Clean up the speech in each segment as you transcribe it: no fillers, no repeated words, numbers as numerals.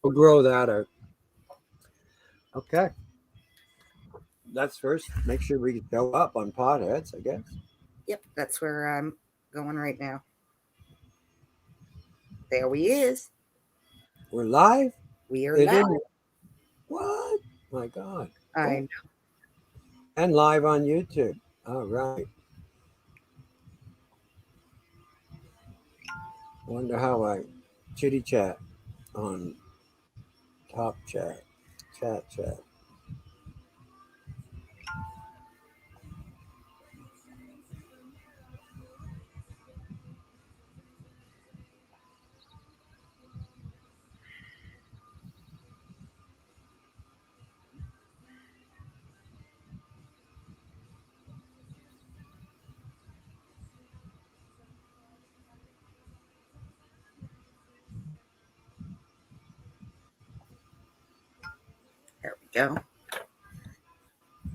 We'll grow that out. Okay. That's first. Make sure we show up on Potheads, I guess. Yep, that's where I'm going right now. There he is. We're live? We are live. What? My God. I know. And live on YouTube. All right. Wonder how I chitty chat on top chat. Chat. There we go.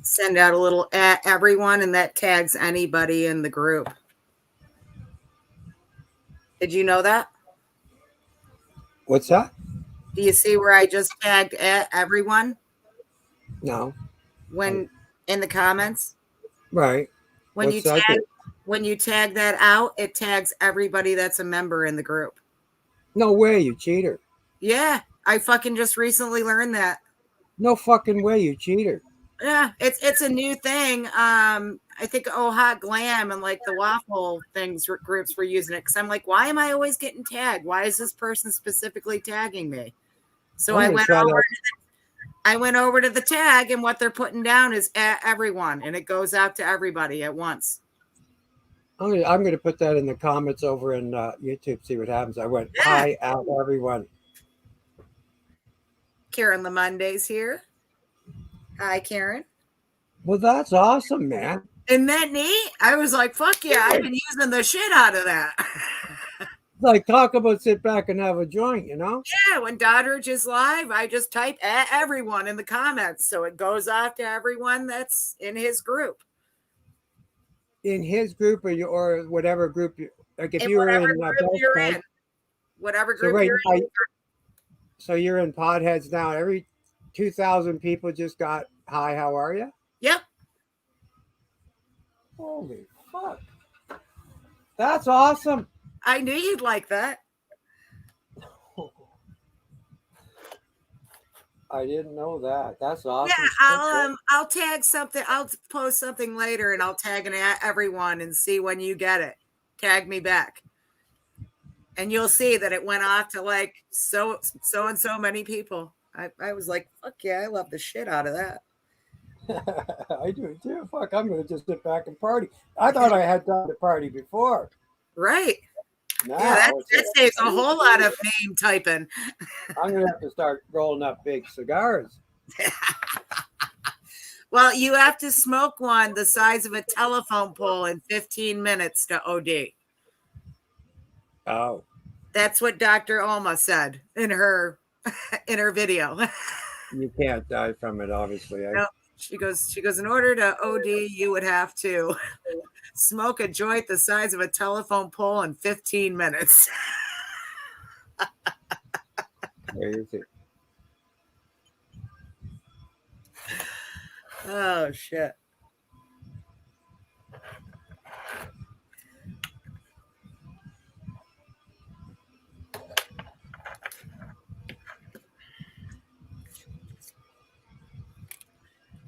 Send out a little at everyone, and that tags anybody in the group. Did you know that? What's that? Do you see where I just tagged at everyone? No. When in the comments? Right. When you tag that out, it tags everybody that's a member in the group. No way, you cheater. Yeah, I fucking just recently learned that. No fucking way, you cheater. Yeah, it's a new thing. I think Hot Glam and like the waffle things groups were using it because I'm like, why am I always getting tagged? Why is this person specifically tagging me? So I went over to the tag, and what they're putting down is at everyone, and it goes out to everybody at once. I'm going to put that in the comments over in YouTube. See what happens. I went hi out everyone. Karen the Mondays here. Hi, Karen. Well, that's awesome, man. Isn't that neat? I was like, fuck yeah, I've been using the shit out of that. Like, talk about sit back and have a joint, you know? Yeah, when Doddridge is live, I just type at everyone in the comments. So it goes off to everyone that's in his group. In his group or whatever group, like if you were in whatever group you're in. So you're in Podheads now. Every 2,000 people just got, hi, how are you? Yep. Holy fuck. That's awesome. I knew you'd like that. I didn't know that. That's awesome. Yeah, I'll tag something. I'll post something later, and I'll tag everyone and see when you get it. Tag me back, and you'll see that it went off to like so and so many people. I was like, fuck yeah, I love the shit out of that. I do too. Fuck, I'm gonna just sit back and party. I thought I had done the party before. Right. Now, yeah, that saves a whole lot of name typing. I'm going to have to start rolling up big cigars. Well, you have to smoke one the size of a telephone pole in 15 minutes to OD. Oh. That's what Dr. Alma said in her video. You can't die from it, obviously. No, she goes, in order to OD, you would have to smoke a joint the size of a telephone pole in 15 minutes. Crazy. Oh, shit.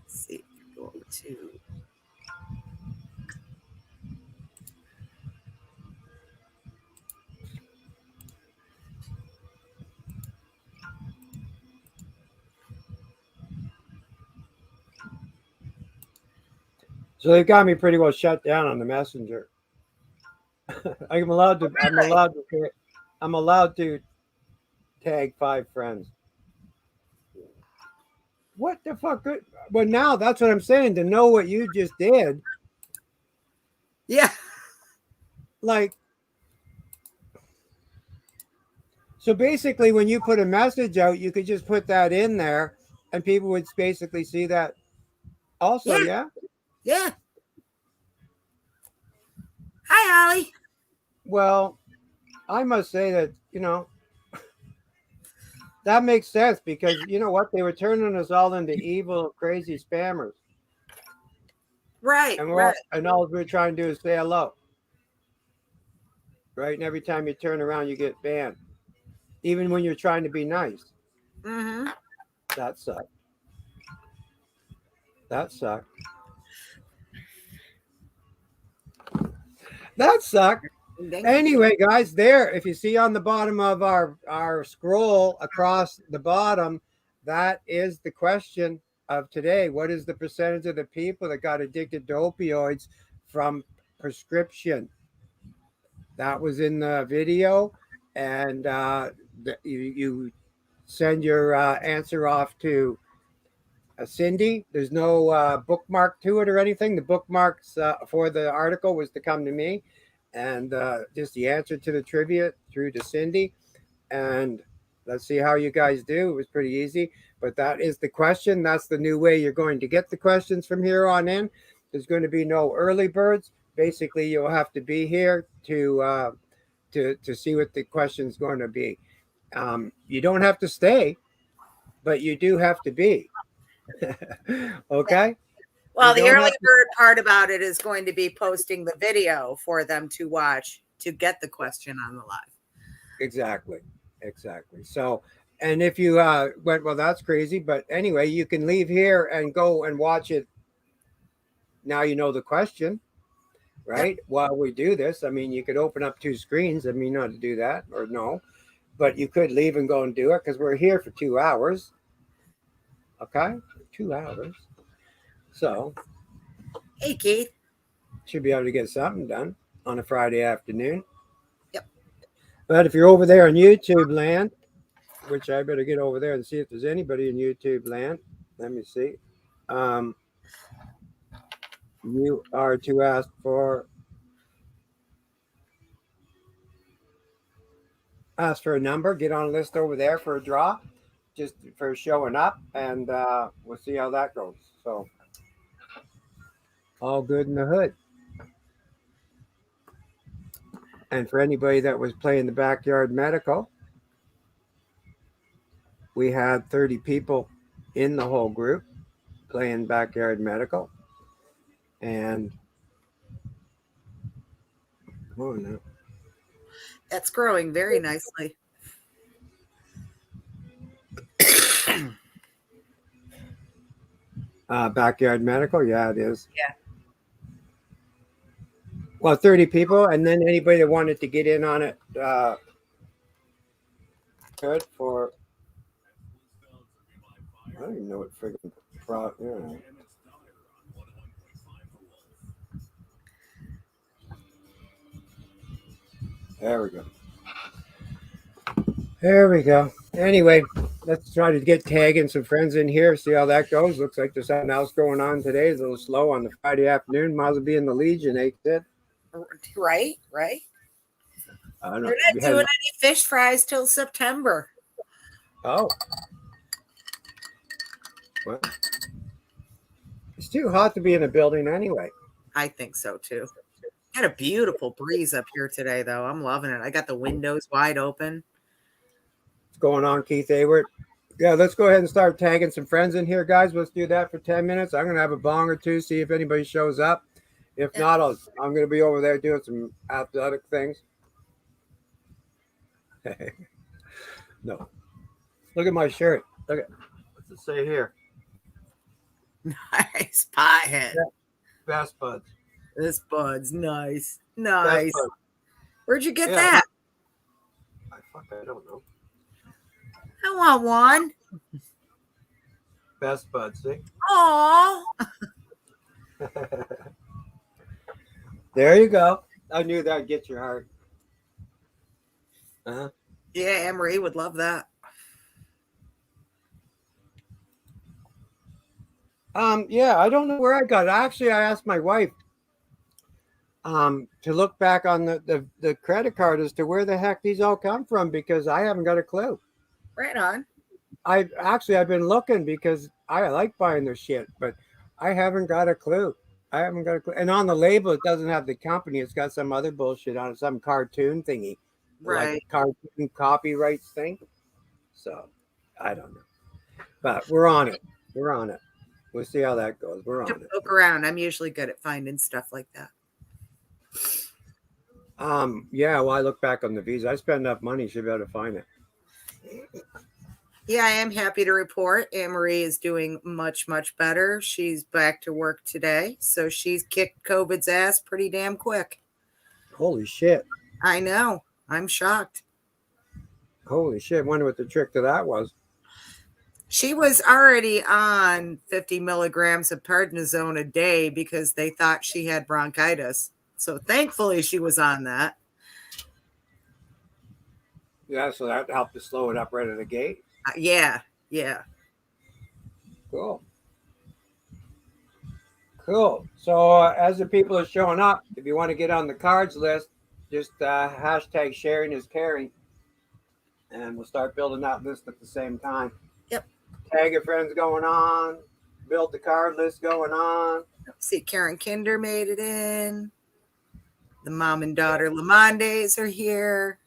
Let's see, go to... So they've got me pretty well shut down on the messenger. I'm allowed to tag 5 friends. What the fuck? Well, now that's what I'm saying. To know what you just did. Yeah. Like, so basically when you put a message out, you could just put that in there and people would basically see that also. Yeah. Yeah. Hi, Ollie. Well, I must say that, That makes sense because you know what? They were turning us all into evil, crazy spammers. Right, And right. all we're trying to do is say hello. Right? And every time you turn around you get banned. Even when you're trying to be nice. Mm-hmm. That sucked. That sucked. That sucked. Ding. Anyway, guys, there, if you see on the bottom of our scroll across the bottom, that is the question of today. What is the percentage of the people that got addicted to opioids from prescription? That was in the video, and you send your answer off to Cindy. There's no bookmark to it or anything. The bookmarks for the article was to come to me, and just the answer to the trivia through to Cindy. And let's see how you guys do. It was pretty easy, but that is the question. That's the new way you're going to get the questions from here on in. There's going to be no early birds. Basically, you'll have to be here to see what the question's going to be. You don't have to stay, but you do have to be. Okay? You Well, the don't early have to. bird part about it is going to be posting the video for them to watch to get the question on the live. Exactly. Exactly. So, and if you went, well, that's crazy. But anyway, you can leave here and go and watch it. Now you know the question, Yep. right? While we do this, I mean, you could open up two screens. I mean, not to do that or no, but you could leave and go and do it because we're here for 2 hours. Okay. 2 hours. So, Hey, Keith. should be able to get something done on a Friday afternoon. Yep. But if you're over there on YouTube land, which I better get over there and see if there's anybody in YouTube land. Let me see. Um, you are to ask for a number. Get on a list over there for a draw, just for showing up, and we'll see how that goes. So all good in the hood. And for anybody that was playing the backyard medical, we had 30 people in the whole group playing backyard medical, and oh no. That's growing very nicely. Backyard medical, yeah, it is. Yeah. Well, 30 people, and then anybody that wanted to get in on it could for, I don't even know what friggin' yeah. There we go. There we go. Anyway, let's try to get tagging some friends in here, see how that goes. Looks like there's something else going on today. It's a little slow on the Friday afternoon. Might as well be in the Legion, said. Right, right. I don't know. They're not doing any fish fries till September. Oh. Well, it's too hot to be in a building anyway. I think so too. Got a beautiful breeze up here today, though. I'm loving it. I got the windows wide open. What's going on, Keith Hayward? Yeah, let's go ahead and start tagging some friends in here, guys. Let's do that for 10 minutes. I'm going to have a bong or two, see if anybody shows up. If not, I'm going to be over there doing some athletic things. No. Look at my shirt. Look at, what's it say here? Nice pothead. Best buds. This bud's nice. Nice. Buds. Where'd you get that? I don't know. I want one. Best buds, see? Aw. There you go. I knew that'd get your heart. Uh-huh. Yeah, Anne-Marie would love that. Yeah, I don't know where I got it. Actually, I asked my wife to look back on the credit card as to where the heck these all come from because I haven't got a clue. Right on. I've been looking because I like buying their shit, but I haven't got a clue. I haven't got a clue. And on the label, it doesn't have the company. It's got some other bullshit on it, some cartoon thingy, Right. like cartoon copyrights thing. So I don't know. But we're on it. We're on it. We'll see how that goes. We're To on it. poke around. I'm usually good at finding stuff like that. Yeah, well, I look back on the visa. I spend enough money, should be able to find it. Yeah, I am happy to report Anne Marie is doing much, much better. She's back to work today. So she's kicked COVID's ass pretty damn quick. Holy shit. I know. I'm shocked. Holy shit. Wonder what the trick to that was. She was already on 50 milligrams of prednisone a day because they thought she had bronchitis. So thankfully she was on that. Yeah, so that helped to slow it up right at the gate. Yeah. Cool. Cool. So as the people are showing up, if you want to get on the cards list, just hashtag sharing is caring. And we'll start building that list at the same time. Yep. Tagafriend's going on. Build the card list going on. See, Karen Kinder made it in. The mom and daughter Lamondes are here.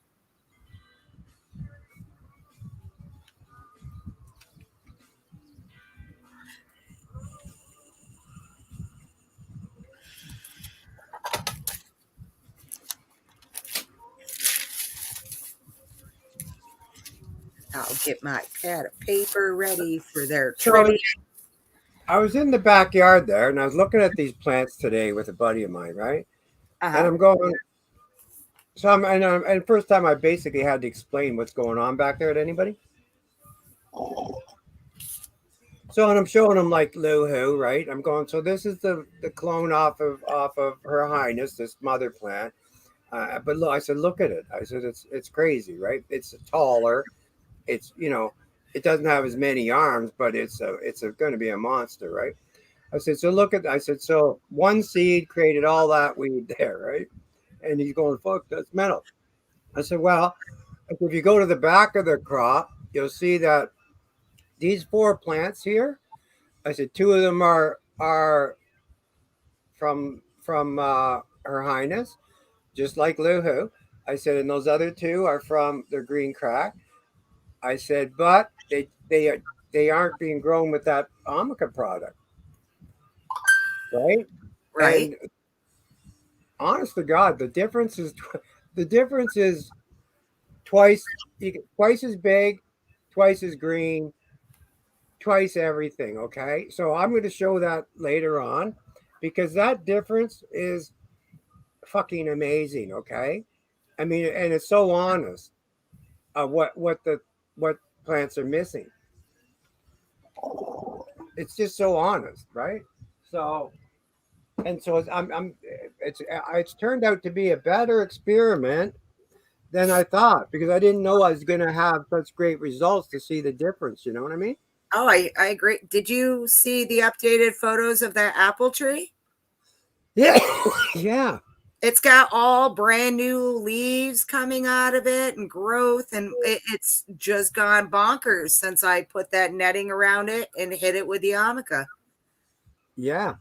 I'll get my pad of paper ready for their trivia. I was in the backyard there, and I was looking at these plants today with a buddy of mine, right? And I'm going. So and first time I basically had to explain what's going on back there to anybody. So and I'm showing them like Lou-Hoo, right? I'm going. So this is the clone off of Her Highness, this mother plant. But look, I said, look at it. I said, it's crazy, right? It's taller. It's it doesn't have as many arms, but it's going to be a monster, right? I said, so look at. I said, so one seed created all that weed there, right? And he's going, fuck, that's metal. I said, well, if you go to the back of the crop, you'll see that these 4 plants here. I said, 2 of them are from Her Highness, just like Lou-Hoo. I said, and those other 2 are from the green crack. I said, but they aren't being grown with that Amica product, right? Right. And honest to God, the difference is twice as big, twice as green, twice everything. Okay, so I'm going to show that later on because that difference is fucking amazing. Okay, I mean, and it's so honest of what plants are missing. It's just so honest, right? So it's turned out to be a better experiment than I thought because I didn't know I was going to have such great results to see the difference. You know what I mean? Oh, I agree. Did you see the updated photos of that apple tree? Yeah. Yeah. It's got all brand new leaves coming out of it and growth, and it's just gone bonkers since I put that netting around it and hit it with the Amica. Yeah.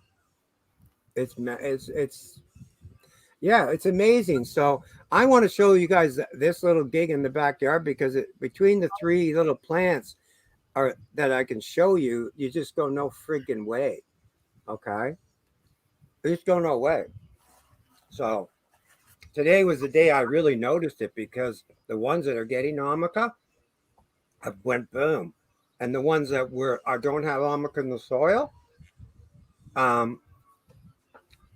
It's amazing. So I want to show you guys this little gig in the backyard because between the 3 little plants that I can show you, you just go no friggin' way. Okay. You just go no way. So today was the day I really noticed it because the ones that are getting Amica have went boom. And the ones that don't have Amica in the soil,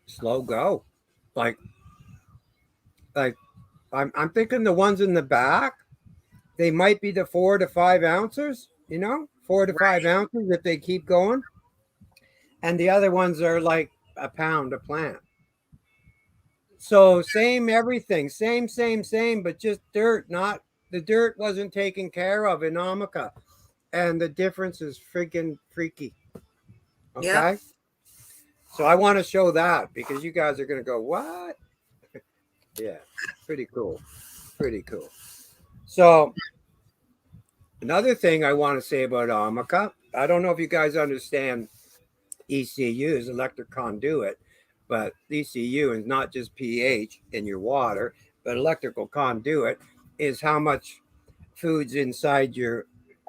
slow go. Like I'm thinking the ones in the back, they might be the 4 to 5 ounces, 4 to 5 ounces if they keep going. And the other ones are like a pound a plant. So same everything, same, but just dirt, not the dirt wasn't taken care of in Amica. And the difference is freaking freaky. Okay. Yep. So I want to show that because you guys are going to go, what? Yeah. Pretty cool. Pretty cool. So another thing I want to say about Amica, I don't know if you guys understand ECUs, electric conduit, but ECU is not just pH in your water, but electrical conduit is how much food's inside your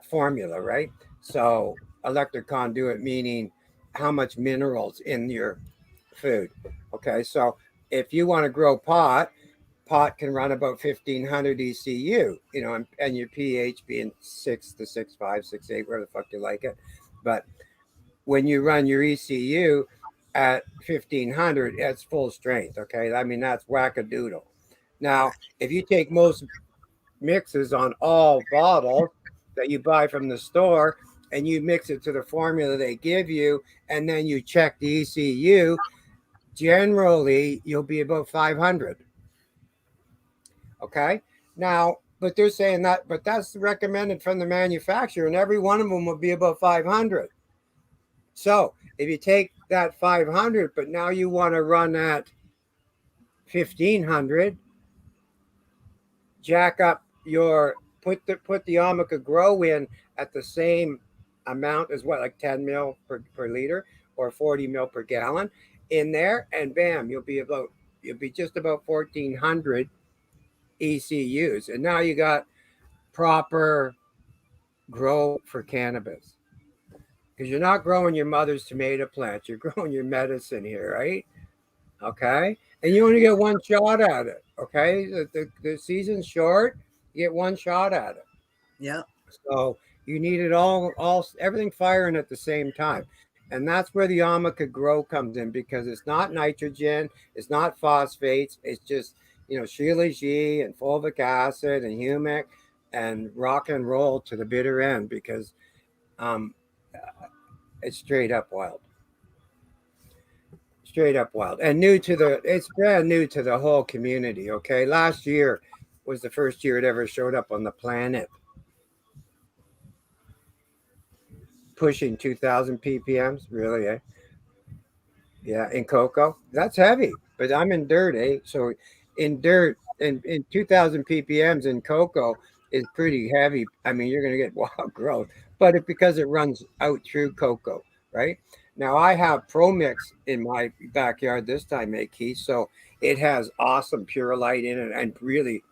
formula, right? So electric conduit meaning how much minerals in your food. Okay, so if you want to grow pot can run about 1500 ECU, and your pH being 6 to 6.5, 6.8, where the fuck you like it. But when you run your ECU at 1500, it's full strength. Okay, I mean that's wackadoodle. Now, if you take most mixes on all bottles that you buy from the store and you mix it to the formula they give you, and then you check the ECU, generally you'll be about 500. Okay. Now, but they're saying that, but that's recommended from the manufacturer, and every one of them will be about 500. So if you take that 500, but now you want to run at 1500, jack up your put the Amica Grow in at the same amount as what, like 10 mil per liter or 40 mil per gallon in there, and bam, you'll be just about 1400 ECUs, and now you got proper grow for cannabis, because you're not growing your mother's tomato plants, you're growing your medicine here, right? Okay, and you only get one shot at it. Okay, the season's short, you get one shot at it. Yeah. So you need it all everything firing at the same time. And that's where the Amica Grow comes in, because it's not nitrogen, it's not phosphates, it's just, Shilajit and fulvic acid and humic and rock and roll to the bitter end, because um, it's straight up wild. Straight up wild. And it's brand new to the whole community. Okay. Last year was the first year it ever showed up on the planet, pushing 2000 ppms. Really, eh? Yeah, in cocoa. That's heavy. But I'm in dirt, eh? So in dirt, in 2000 ppms in cocoa is pretty heavy. I mean, you're going to get wild growth, but because it runs out through cocoa, right? Now I have Pro Mix in my backyard this time, eh, Keith? So it has awesome pure light in it, and really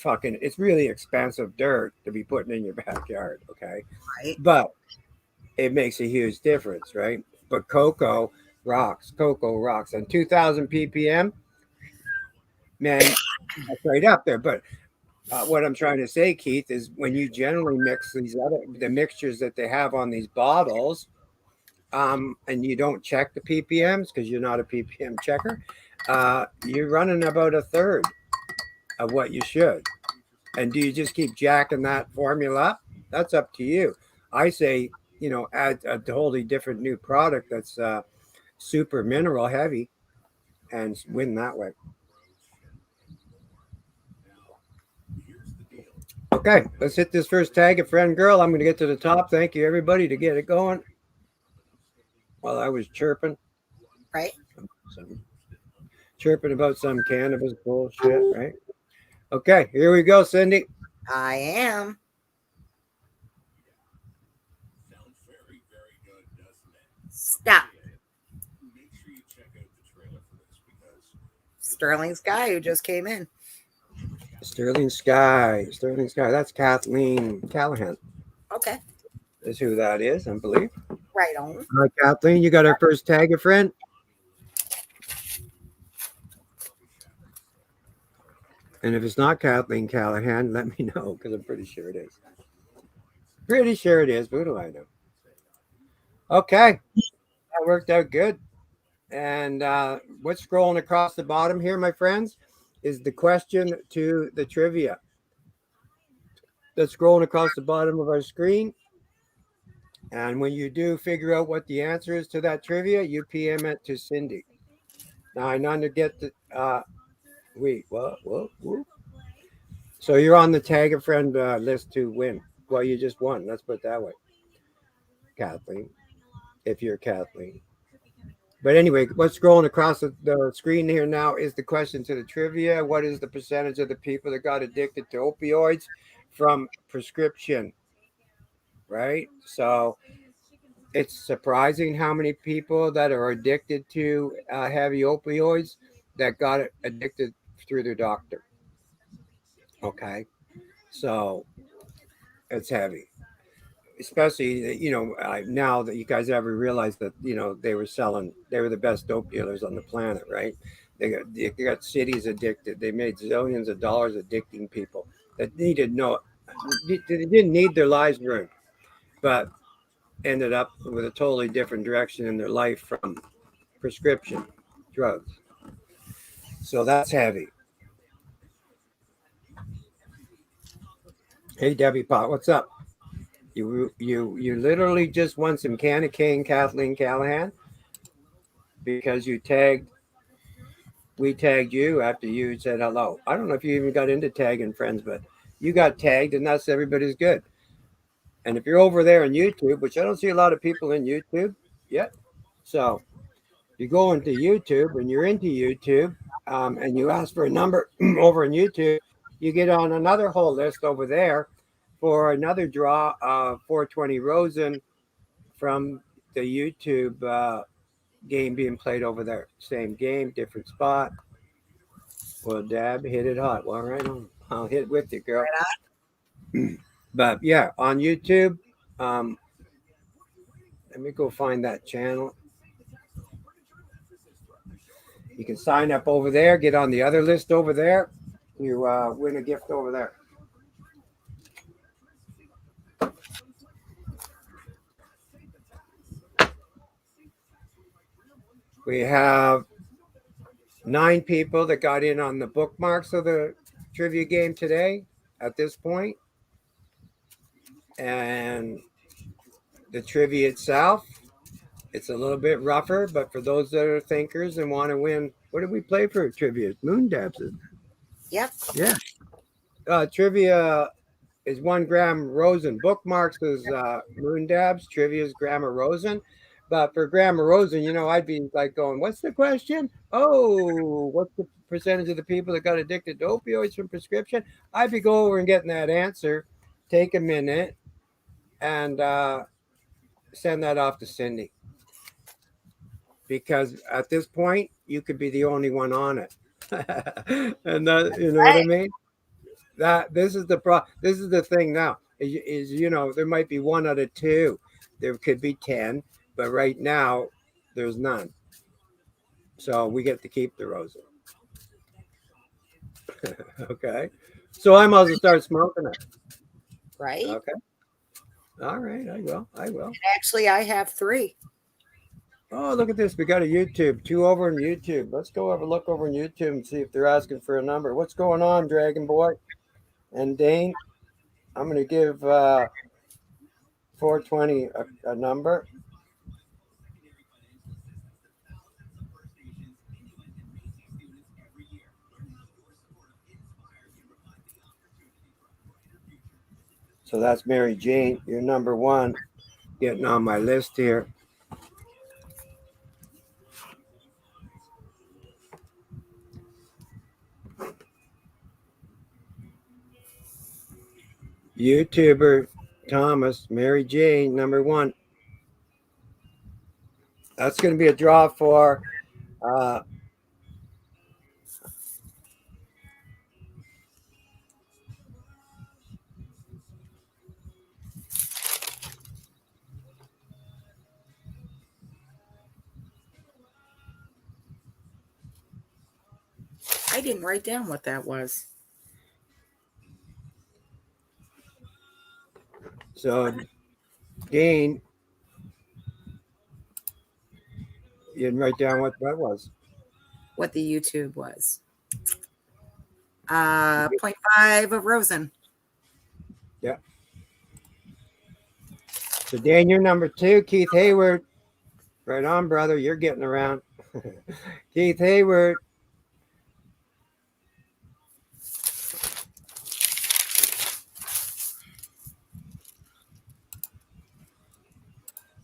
it's really expensive dirt to be putting in your backyard, okay? Right. But it makes a huge difference, right? But cocoa rocks, and 2000 ppm, man, that's right up there. But what I'm trying to say, Keith, is when you generally mix the mixtures that they have on these bottles, and you don't check the ppms because you're not a ppm checker, you're running about a third of what you should. And do you just keep jacking that formula up? That's up to you. I say, add a totally different new product that's super mineral heavy and win that way. Okay, let's hit this first tag of friend girl. I'm going to get to the top. Thank you, everybody, to get it going. While I was chirping, Right. chirping about some cannabis bullshit, right? Okay, here we go, Cindy. I am. Stop. Sterling Sky, who just came in. Sterling Sky. That's Kathleen Callahan. Okay. Is who that is, I believe. Right on. All right, Kathleen, you got our first tag of friend. And if it's not Kathleen Callahan, let me know, because I'm pretty sure it is. Pretty sure it is, but who do I know? Okay, that worked out good. And what's scrolling across the bottom here, my friends, is the question to the trivia. That's scrolling across the bottom of our screen. And when you do figure out what the answer is to that trivia, you PM it to Cindy. Now, I know to get the wait, what? So you're on the tag a friend list to win. Well, you just won. Let's put it that way, Kathleen. If you're Kathleen. But anyway, what's scrolling across the screen here now is the question to the trivia. What is the percentage of the people that got addicted to opioids from prescription? Right? So it's surprising how many people that are addicted to heavy opioids that got addicted through their doctor. Okay. So it's heavy. especially now that you guys ever realized that they were the best dope dealers on the planet, right? They got cities addicted. They made zillions of dollars addicting people that needed no, they didn't need their lives ruined, but ended up with a totally different direction in their life from prescription drugs. So that's heavy. Hey Debbie Pot, what's up? You literally just won some candy cane Kathleen Callahan because we tagged you after you said hello. I don't know if you even got into tagging friends, but you got tagged, and that's everybody's good. And if you're over there on YouTube, which I don't see a lot of people in YouTube yet, so you go into YouTube and you're into YouTube, and you ask for a number over on YouTube, you get on another whole list over there for another draw of 420 Rosen from the YouTube game being played over there. Same game, different spot. Well, Dab hit it hot. Well, right on. I'll hit it with you, girl. But yeah, on YouTube, um, let me go find that channel. You can sign up over there, get on the other list over there. You win a gift over there. We have 9 people that got in on the bookmarks of the trivia game today at this point. And the trivia itself, it's a little bit rougher, but for those that are thinkers and want to win, what did we play for trivia? Moon dabs. Yep. Yeah. Trivia is 1 gram rosin. Bookmarks is moon dabs. Trivia is gram of rosin. But for gram of rosin, I'd be like going, what's the question? Oh, what's the percentage of the people that got addicted to opioids from prescription? I'd be going over and getting that answer, take a minute, and send that off to Cindy. Because at this point, you could be the only one on it. And that, you know what I mean? That this is the thing now is there might be 1 out of 2, there could be 10, but right now there's none, so we get to keep the rosin. Okay, so I might as well start smoking it. Right. Okay, all right, I will. And actually, I have 3. Oh, look at this, we got a YouTube, 2 over on YouTube. Let's go have a look over on YouTube and see if they're asking for a number. What's going on, Dragon Boy and Dane? I'm going to give 420 a number. So that's Mary Jane. You're number 1 getting on my list here. YouTuber Thomas, Mary Jane, number 1. That's going to be a draw for I didn't write down what that was. so Dane. You didn't write down what that was. What the YouTube was. 0.5 of rosin. Yeah. So Dan, you're number 2. Keith Hayward, right on, brother. You're getting around. Keith Hayward.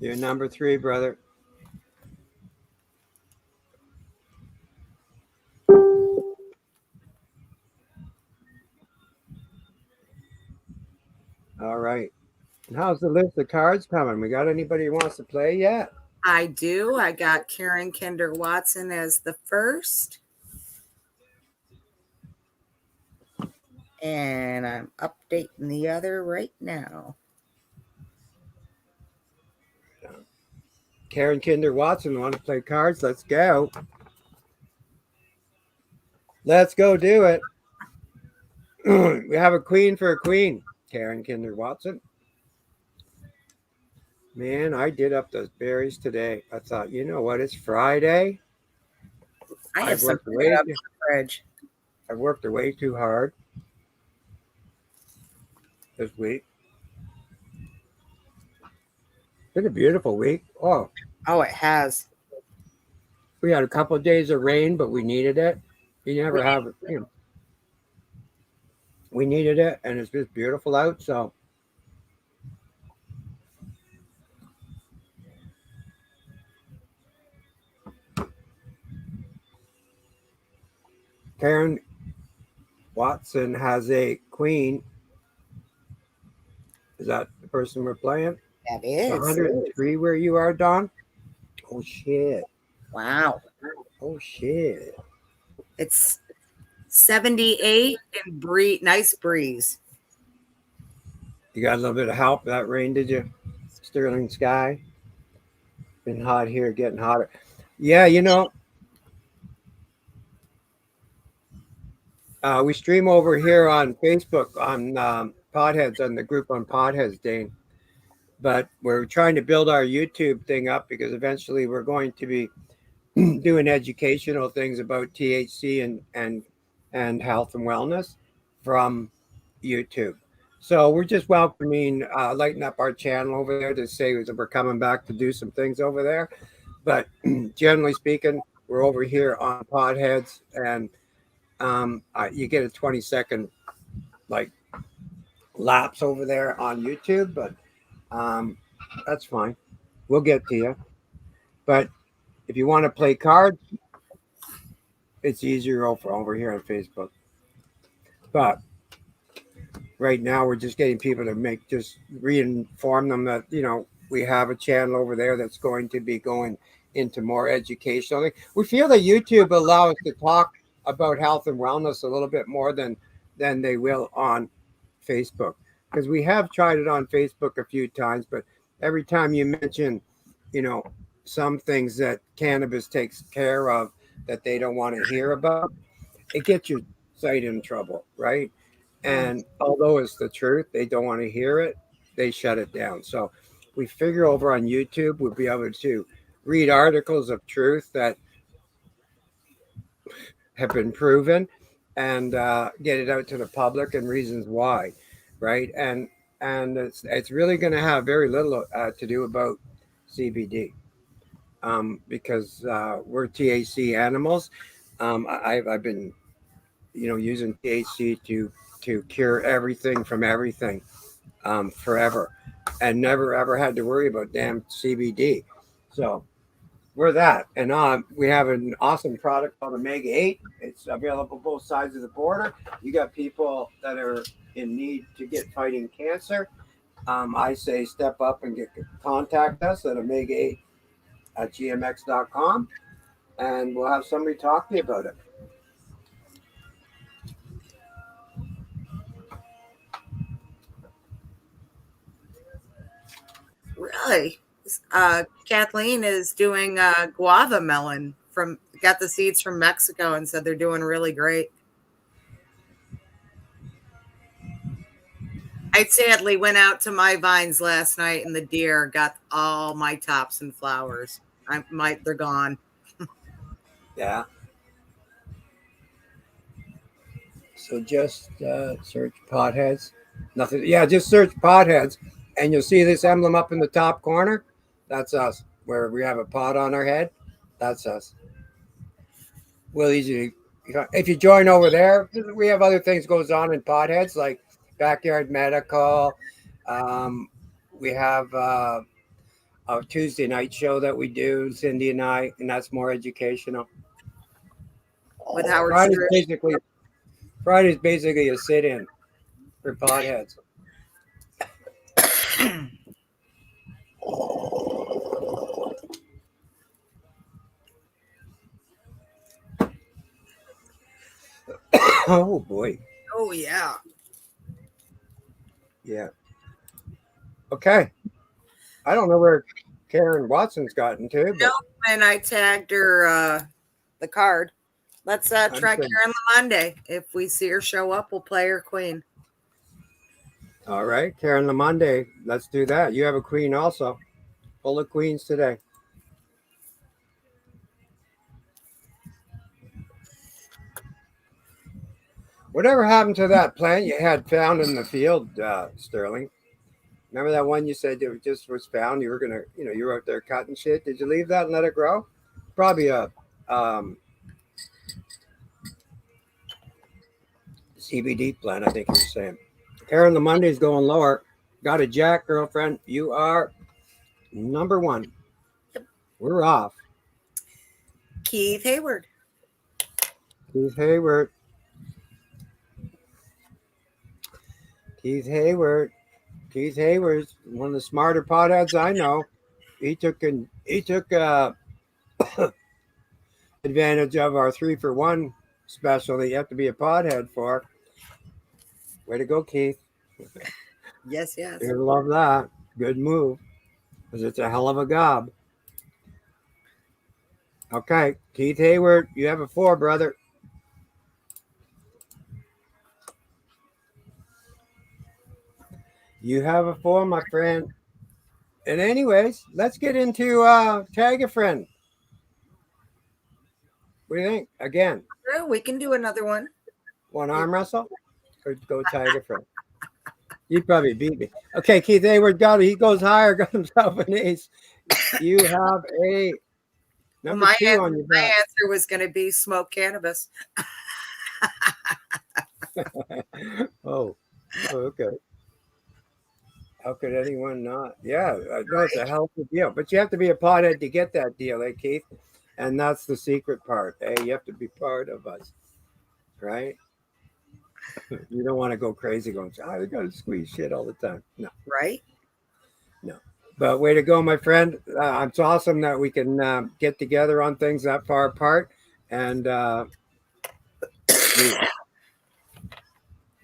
You're number 3, brother. All right. And how's the list of cards coming? We got anybody who wants to play yet? I do. I got Karen Kinder Watson as the first. And I'm updating the other right now. Karen Kinder Watson want to play cards? Let's go. Let's go do it. We have a queen for a queen, Karen Kinder Watson. Man, I did up those berries today. I thought, you know what? It's Friday. I have I've some worked way. up in the fridge. I've worked way too hard this week. It's been a beautiful week. Oh, it has. we had a couple of days of rain, but we needed it. You never have, we needed it, and it's just beautiful out. So, Karen Watson has a queen. Is that the person we're playing? That It's is. 103 where you are, Don. Oh shit! Wow. Oh shit! It's 78 and nice breeze. You got a little bit of help that rain, did you? Sterling sky. Been hot here, getting hotter. Yeah, we stream over here on Facebook on Podheads, on the group on Podheads, Dane. But we're trying to build our YouTube thing up because eventually we're going to be doing educational things about THC and health and wellness from YouTube. So we're just welcoming, lighting up our channel over there to say that we're coming back to do some things over there. But generally speaking, we're over here on Podheads, and you get a 20-second like lapse over there on YouTube, but that's fine. We'll get to you. But if you want to play cards, it's easier over here on Facebook. But right now, we're just getting people to just reinform them that, we have a channel over there that's going to be going into more educational. We feel that YouTube allows us to talk about health and wellness a little bit more than they will on Facebook, because we have tried it on Facebook a few times, but every time you mention, some things that cannabis takes care of that they don't want to hear about, it gets your site in trouble, right? And although it's the truth, they don't want to hear it, they shut it down. So we figure over on YouTube, we'll be able to read articles of truth that have been proven and get it out to the public and reasons why, right? And it's really going to have very little to do about CBD, because we're THC animals. I've been using THC to cure everything from everything, forever, and never ever had to worry about damn CBD. So we're that, and we have an awesome product called Omega 8. It's available both sides of the border. You got people that are in need to get fighting cancer. I say step up and contact us at Omega 8 at gmx.com, and we'll have somebody talk to you about it. Really? Kathleen is doing guava melon got the seeds from Mexico and said they're doing really great. I sadly went out to my vines last night and the deer got all my tops and flowers. They're gone. Yeah. So just search Potheads. Nothing. Yeah, just search Potheads, and you'll see this emblem up in the top corner. That's us. Where we have a pot on our head. That's us. We'll easily, if you join over there, we have other things goes on in Potheads like backyard medical. We have a Tuesday night show that we do, Cindy and I, and that's more educational. With Howard Friday's basically a sit-in for Potheads. Oh boy. Oh yeah. Yeah. Okay. I don't know where Karen Watson's gotten too. But and I tagged her the card. Let's try saying, Karen Monday. If we see her show up, we'll play her queen. All right, Karen Lamonde, let's do that. You have a queen also. Full of queens today. Whatever happened to that plant you had found in the field, Sterling? Remember that one you said it just was found? You were gonna, you were out there cutting shit. Did you leave that and let it grow? Probably a CBD plant, I think you were saying. Karen Lamonde is going lower. Got a jack, girlfriend. You are number one. We're off. Keith Hayward. Keith Hayward. Keith Hayward. Keith Hayward's one of the smarter potheads I know. He took advantage of our 3-for-1 special that you have to be a pothead for. Way to go, Keith. Yes. You love that. Good move. Because it's a hell of a gob. Okay, Keith Hayward, you have a 4, brother. You have a 4, my friend. And anyways, let's get into Tagafriend. What do you think? Again. We can do another one. One arm wrestle? Or go Tagafriend? You'd probably beat me. Okay, Keith Hayward got it. He goes higher, got himself an ace. You have a number 2 on your back. My answer was going to be smoke cannabis. Oh, okay. How could anyone not? Yeah, no, it's a hell of a deal. But you have to be a pothead to get that deal, eh, Keith? And that's the secret part. Eh? You have to be part of us, right? You don't want to go crazy going, I got to squeeze shit all the time. No. Right? No. But way to go, my friend. It's awesome that we can get together on things that far apart. And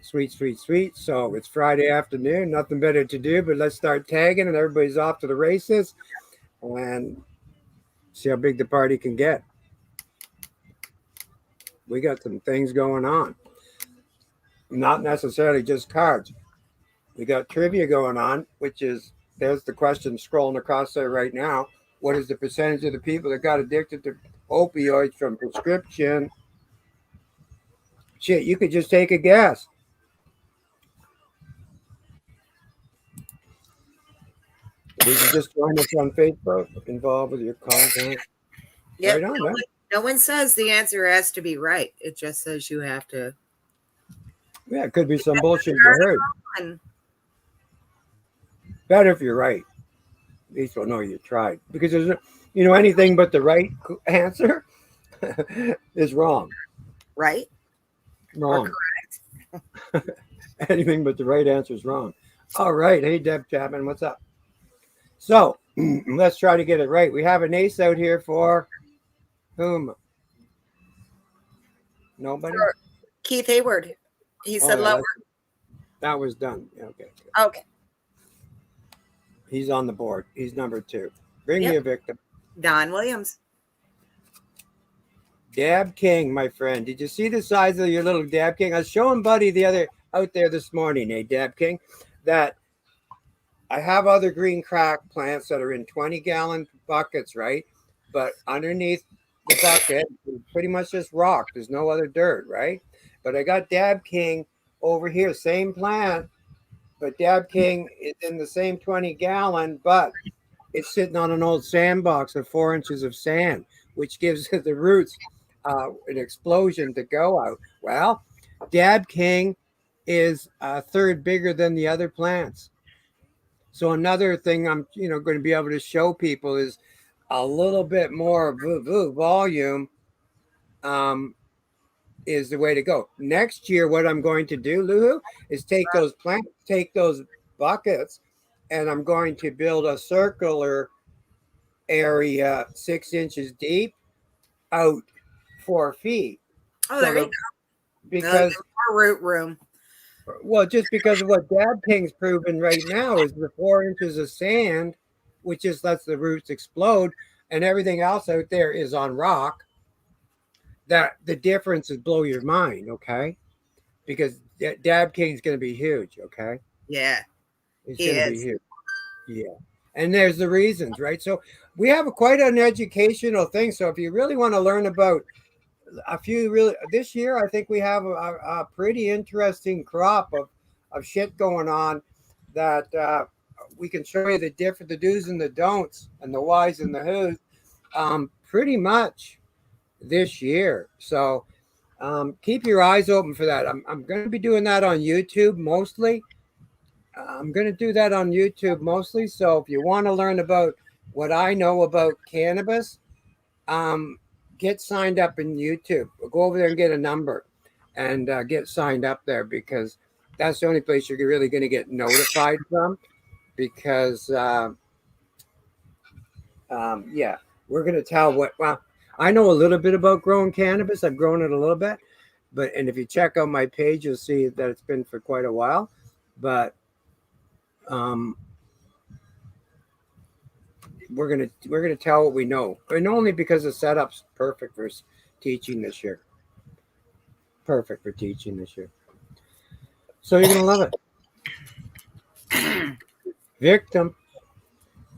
sweet. So it's Friday afternoon. Nothing better to do, but let's start tagging and everybody's off to the races and see how big the party can get. We got some things going on. Not necessarily just cards. We got trivia going on, which is, there's the question scrolling across there right now. What is the percentage of the people that got addicted to opioids from prescription? Shit, you could just take a guess. You can just join us on Facebook, involved with your content. Yeah, right on, no one says the answer has to be right. It just says you have to. Yeah, it could be some bullshit you heard. Better if you're right. At least we'll know you tried. Because there's, anything but the right answer is wrong. Right? Wrong. Or correct. Anything but the right answer is wrong. All right. Hey, Deb Chapman, what's up? So let's try to get it right. We have an ace out here for whom? Nobody? For Keith Hayward. He said lower. That was done. Okay. He's on the board. He's number 2. Bring me a victim. Don Williams. Dab King, my friend. Did you see the size of your little Dab King? I was showing Buddy out there this morning, Dab King, that I have other green crack plants that are in 20-gallon buckets, right? But underneath the bucket, it's pretty much just rock. There's no other dirt, right? But I got Dab King over here, same plant, but Dab King is in the same 20-gallon, but it's sitting on an old sandbox of 4 inches of sand, which gives the roots an explosion to go out. Well, Dab King is a third bigger than the other plants. So another thing I'm going to be able to show people is a little bit more volume is the way to go. Next year, what I'm going to do, Lulu, is take those buckets, and I'm going to build a circular area 6 inches deep out 4 feet. Oh, there you go. Because more root room. Well, just because of what Dab King's proven right now is the 4 inches of sand which just lets the roots explode, and everything else out there is on rock, that the difference is blow your mind, okay? Because Dab King's going to be huge, okay? Yeah, It's he going to be is. huge. Yeah. And there's the reasons, right? So we have quite an educational thing. So if you really want to learn about a few really this year, I think we have a pretty interesting crop of shit going on that we can show you the do's and the don'ts and the whys and the who's pretty much this year. So keep your eyes open for that. I'm going to be doing that on YouTube mostly. I'm going to do that on YouTube mostly. So if you want to learn about what I know about cannabis, um, get signed up in YouTube. Go over there and get a number and get signed up there, because that's the only place you're really going to get notified from. Because, yeah, we're going to tell well, I know a little bit about growing cannabis. I've grown it a little bit. And if you check out my page, you'll see that it's been for quite a while. But um, we're gonna tell what we know, and only because the setup's perfect for teaching this year. Perfect for teaching this year. So you're gonna love it. Victim.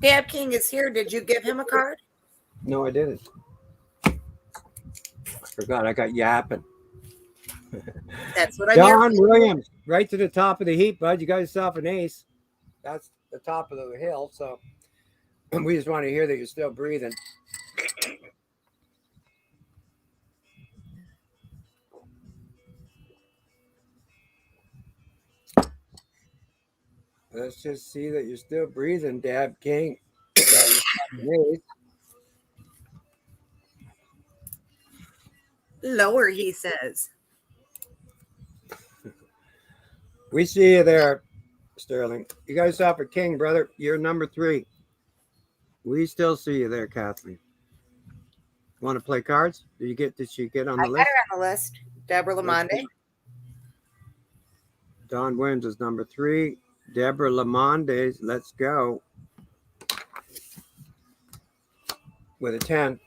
Dab King is here. Did you give him a card? No, I didn't. I forgot. I got yapping. That's what I'm Don here. Williams, right to the top of the heap, bud. You got yourself an ace. That's the top of the hill. So we just want to hear that you're still breathing. Let's just see that you're still breathing, Dab King. Lower, he says. We see you there, Sterling. You got yourself a king, brother. You're number 3. We still see you there, Kathleen. Want to play cards? Did she get on the list? I got her on the list. Deborah Lamonde. Don Williams is number 3. Deborah Lamonde, let's go. With a 10.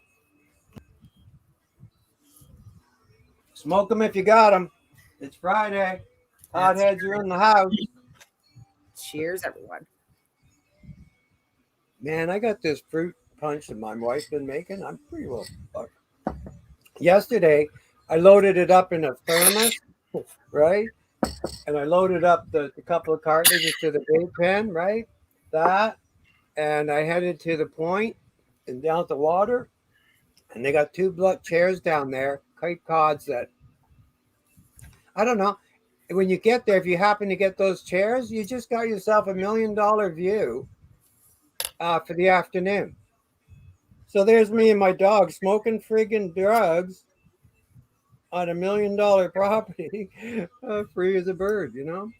Smoke them if you got them. It's Friday. Hotheads are in the house. Cheers, everyone. Man, I got this fruit punch that my wife's been making. I'm pretty well fucked. Yesterday, I loaded it up in a thermos, right? And I loaded up the couple of cartridges to the vape pen, right? That. And I headed to the point and down at the water. And they got 2 block chairs down there, Cape Cods that, I don't know. When you get there, if you happen to get those chairs, you just got yourself $1 million view for the afternoon. So there's me and my dog smoking friggin' drugs on $1 million property, free as a bird, you know?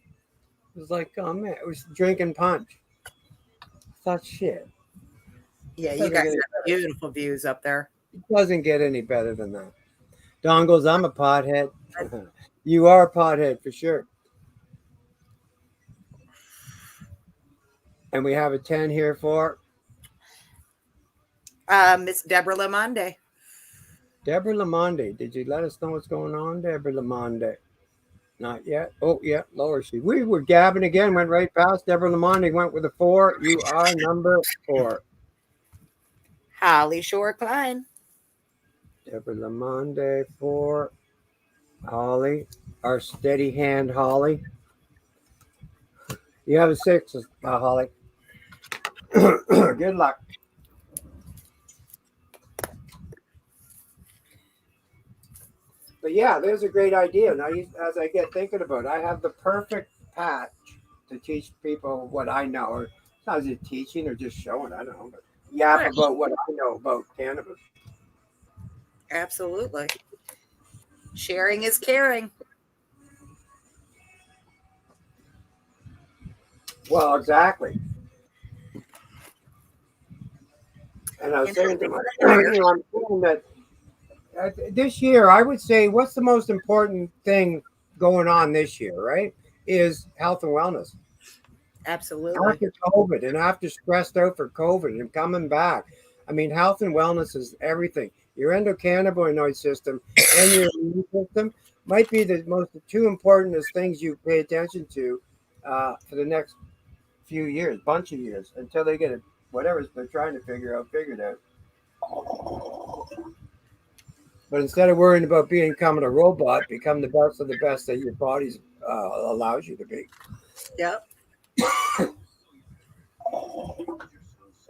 It was like, oh man, it was drinking punch. I thought, shit. Yeah, you guys have beautiful views up there. It doesn't get any better than that. Don goes, I'm a pothead. You are a pothead for sure. And we have a 10 here for Miss Deborah Lamonde. Deborah Lamonde. Did you let us know what's going on, Deborah Lamonde? Not yet. Oh, yeah, lower she. We were gabbing again, went right past. Deborah Lamonde went with a 4. You are number 4. Holly Shore Klein. Deborah Lamonde 4. Holly, our steady hand, Holly. You have a 6, Holly. Good luck. But yeah, there's a great idea. Now, as I get thinking about it, I have the perfect patch to teach people what I know. Or not as it teaching or just showing, I don't know. But yap about what I know about cannabis. Absolutely. Sharing is caring. Well, exactly. And I was saying to I'm saying that this year, I would say, what's the most important thing going on this year, right? Is health and wellness. Absolutely. after COVID and after stressed out for COVID and coming back. I mean, health and wellness is everything. Your endocannabinoid system and your immune system might be the most two important things you pay attention to for the next few years, bunch of years, until they get it, whatever they're trying to figure out, figured out. But instead of worrying about becoming a robot, become the best of the best that your body allows you to be. Yep.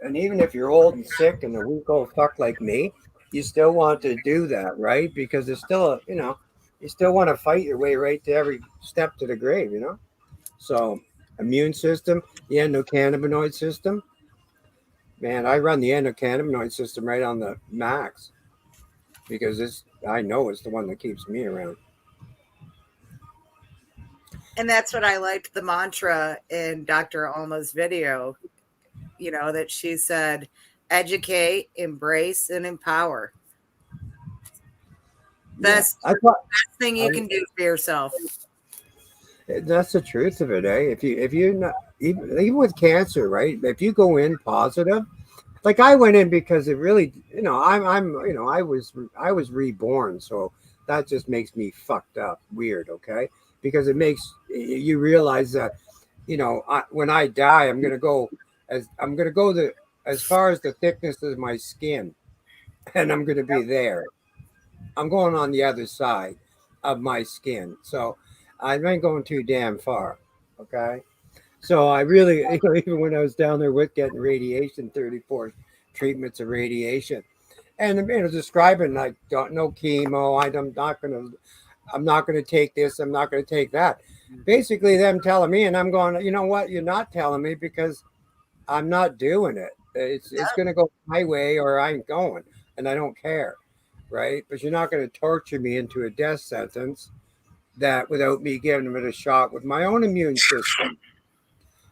And even if you're old and sick and a weak old fuck like me, you still want to do that, right? Because there's still you still want to fight your way right to every step to the grave. So, immune system, the endocannabinoid system, man, I run the endocannabinoid system right on the max because I know it's the one that keeps me around. And that's what I liked the mantra in Dr. Alma's video, that she said, educate, embrace, and empower. Best, I thought best thing you can do for yourself. that's the truth of it, eh? If you not even with cancer, right? If you go in positive, like I went in because it really, I was reborn, so that just makes me fucked up, weird, okay? Because it makes you realize that, when I die, I'm gonna go as far as the thickness of my skin, and I'm gonna be there. I'm going on the other side of my skin, so I ain't going too damn far, okay? So I really, even when I was down there with getting radiation, 34 treatments of radiation, and describing like no chemo, I'm not gonna take this, I'm not gonna take that. Basically, them telling me, and I'm going, you know what? You're not telling me because I'm not doing it. It's gonna go my way or I ain't going, and I don't care, right? But you're not gonna torture me into a death sentence that without me giving it a shot with my own immune system.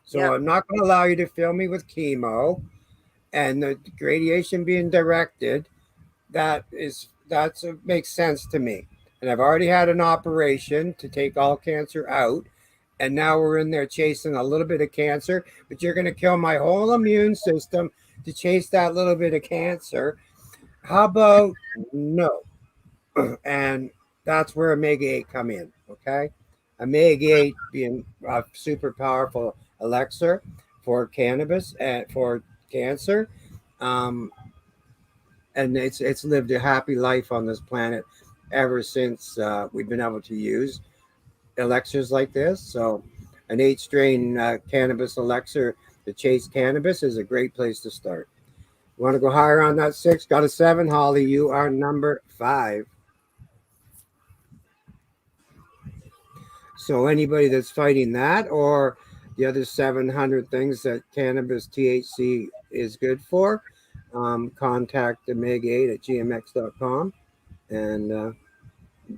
So I'm not going to allow you to fill me with chemo and the radiation being directed. That's makes sense to me. And I've already had an operation to take all cancer out. And now we're in there chasing a little bit of cancer, but you're going to kill my whole immune system to chase that little bit of cancer. How about no? And that's where omega 8 come in. Okay, omega 8 being a super powerful elixir for cannabis and for cancer, um, and it's lived a happy life on this planet ever since we've been able to use elixirs like this. So an 8 strain cannabis elixir to chase cannabis is a great place to start. You want to go higher on that 6? Got a 7, Holly. You are number 5. So anybody that's fighting that or the other 700 things that cannabis THC is good for, contact omega8 at gmx.com and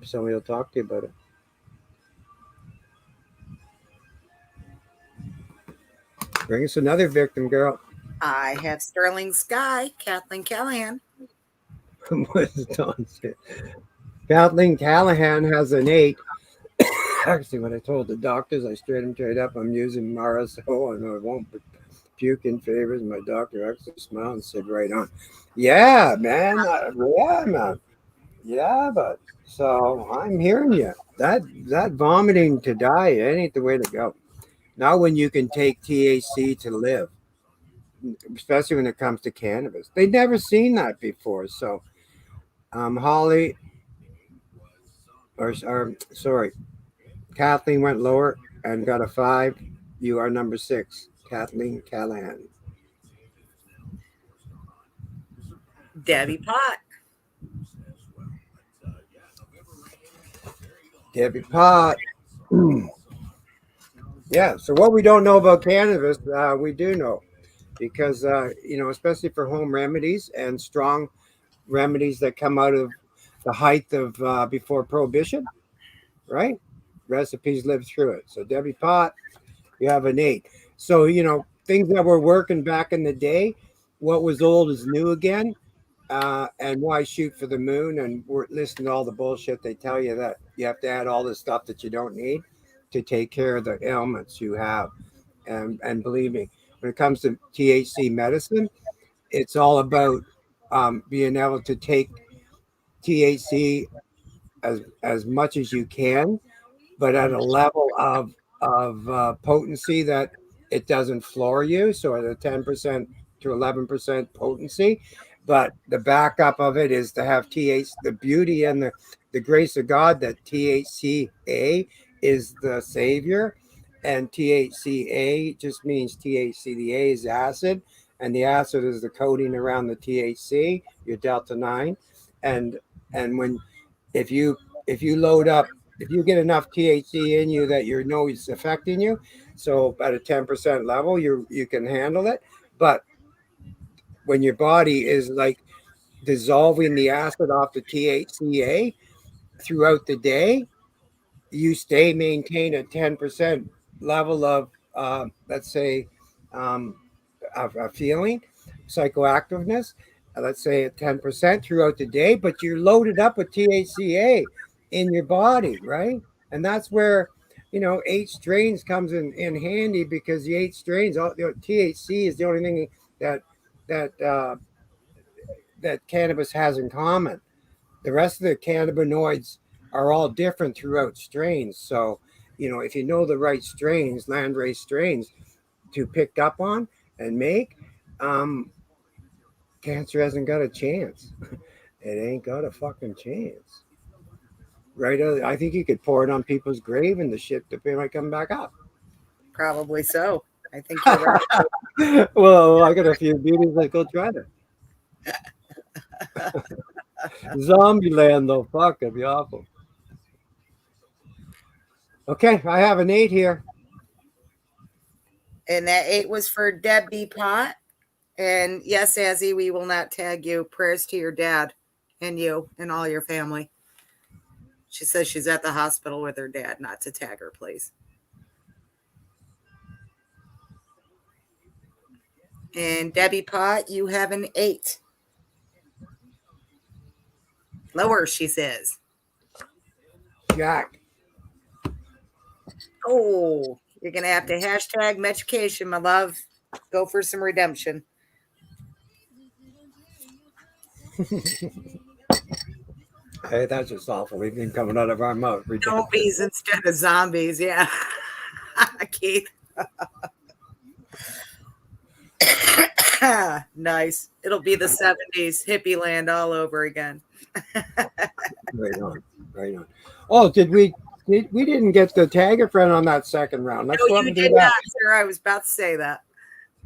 somebody will talk to you about it. Bring us another victim, girl. I have Sterling Sky, Kathleen Callahan. What does Don say? Kathleen Callahan has an 8. Actually, when I told the doctors, I straight up, I'm using RSO and I won't puke in favors. My doctor actually smiled and said, right on. Yeah, man. Yeah, man. Yeah, but so I'm hearing you. That vomiting to die, it ain't the way to go. Now when you can take THC to live, especially when it comes to cannabis. They'd never seen that before. So Holly or sorry, Kathleen went lower and got a 5. You are number 6, Kathleen Callahan. Debbie Pot. Debbie Pot. Yeah. So what we don't know about cannabis, we do know because especially for home remedies and strong remedies that come out of the height of before prohibition, right? Recipes live through it. So Debbie Pot, you have an 8. So things that were working back in the day, what was old is new again. And why shoot for the moon and listen to all the bullshit they tell you that you have to add all this stuff that you don't need to take care of the ailments you have. And believe me, when it comes to THC medicine, it's all about being able to take THC as much as you can, but at a level of potency that it doesn't floor you. So at a 10% to 11% potency, but the backup of it is to have THC, the beauty and the grace of God that THCA is the savior, and THCA just means THC. The A is acid, and the acid is the coating around the THC, your delta 9, and when if you if you load up, if you get enough THC in you that you know it's affecting you, so at a 10% level, you can handle it. But when your body is like dissolving the acid off the THCA throughout the day, you maintain a 10% level of, let's say, um, of a feeling, psychoactiveness, let's say at 10% throughout the day, but you're loaded up with THCA in your body, right? And that's where, 8 strains comes in handy, because the 8 strains, THC is the only thing that that that cannabis has in common. The rest of the cannabinoids are all different throughout strains. So, if you know the right strains, landrace strains to pick up on and make, um, cancer hasn't got a chance. It ain't got a fucking chance. Right? I think you could pour it on people's grave and the shit that they might come back up. Probably so. I think you're right. Well, I got a few beauties that go try that. Zombie land, though. Fuck, it'd be awful. Okay, I have an 8 here. And that 8 was for Debbie Pot. And yes, Azzy, we will not tag you. Prayers to your dad and you and all your family. She says she's at the hospital with her dad, not to tag her, please. And Debbie Pot, you have an 8. Lower, she says. Jack. Oh, you're going to have to hashtag Metrication, my love. Go for some redemption. Hey, that's just awful. We've been coming out of our mouth. Zombies instead of zombies, yeah. Keith. Nice. It'll be the 70s hippie land all over again. Right on. Right on. Oh, we didn't get the Tagafriend on that second round. Let's go up and do that. Not, sir. I was about to say that.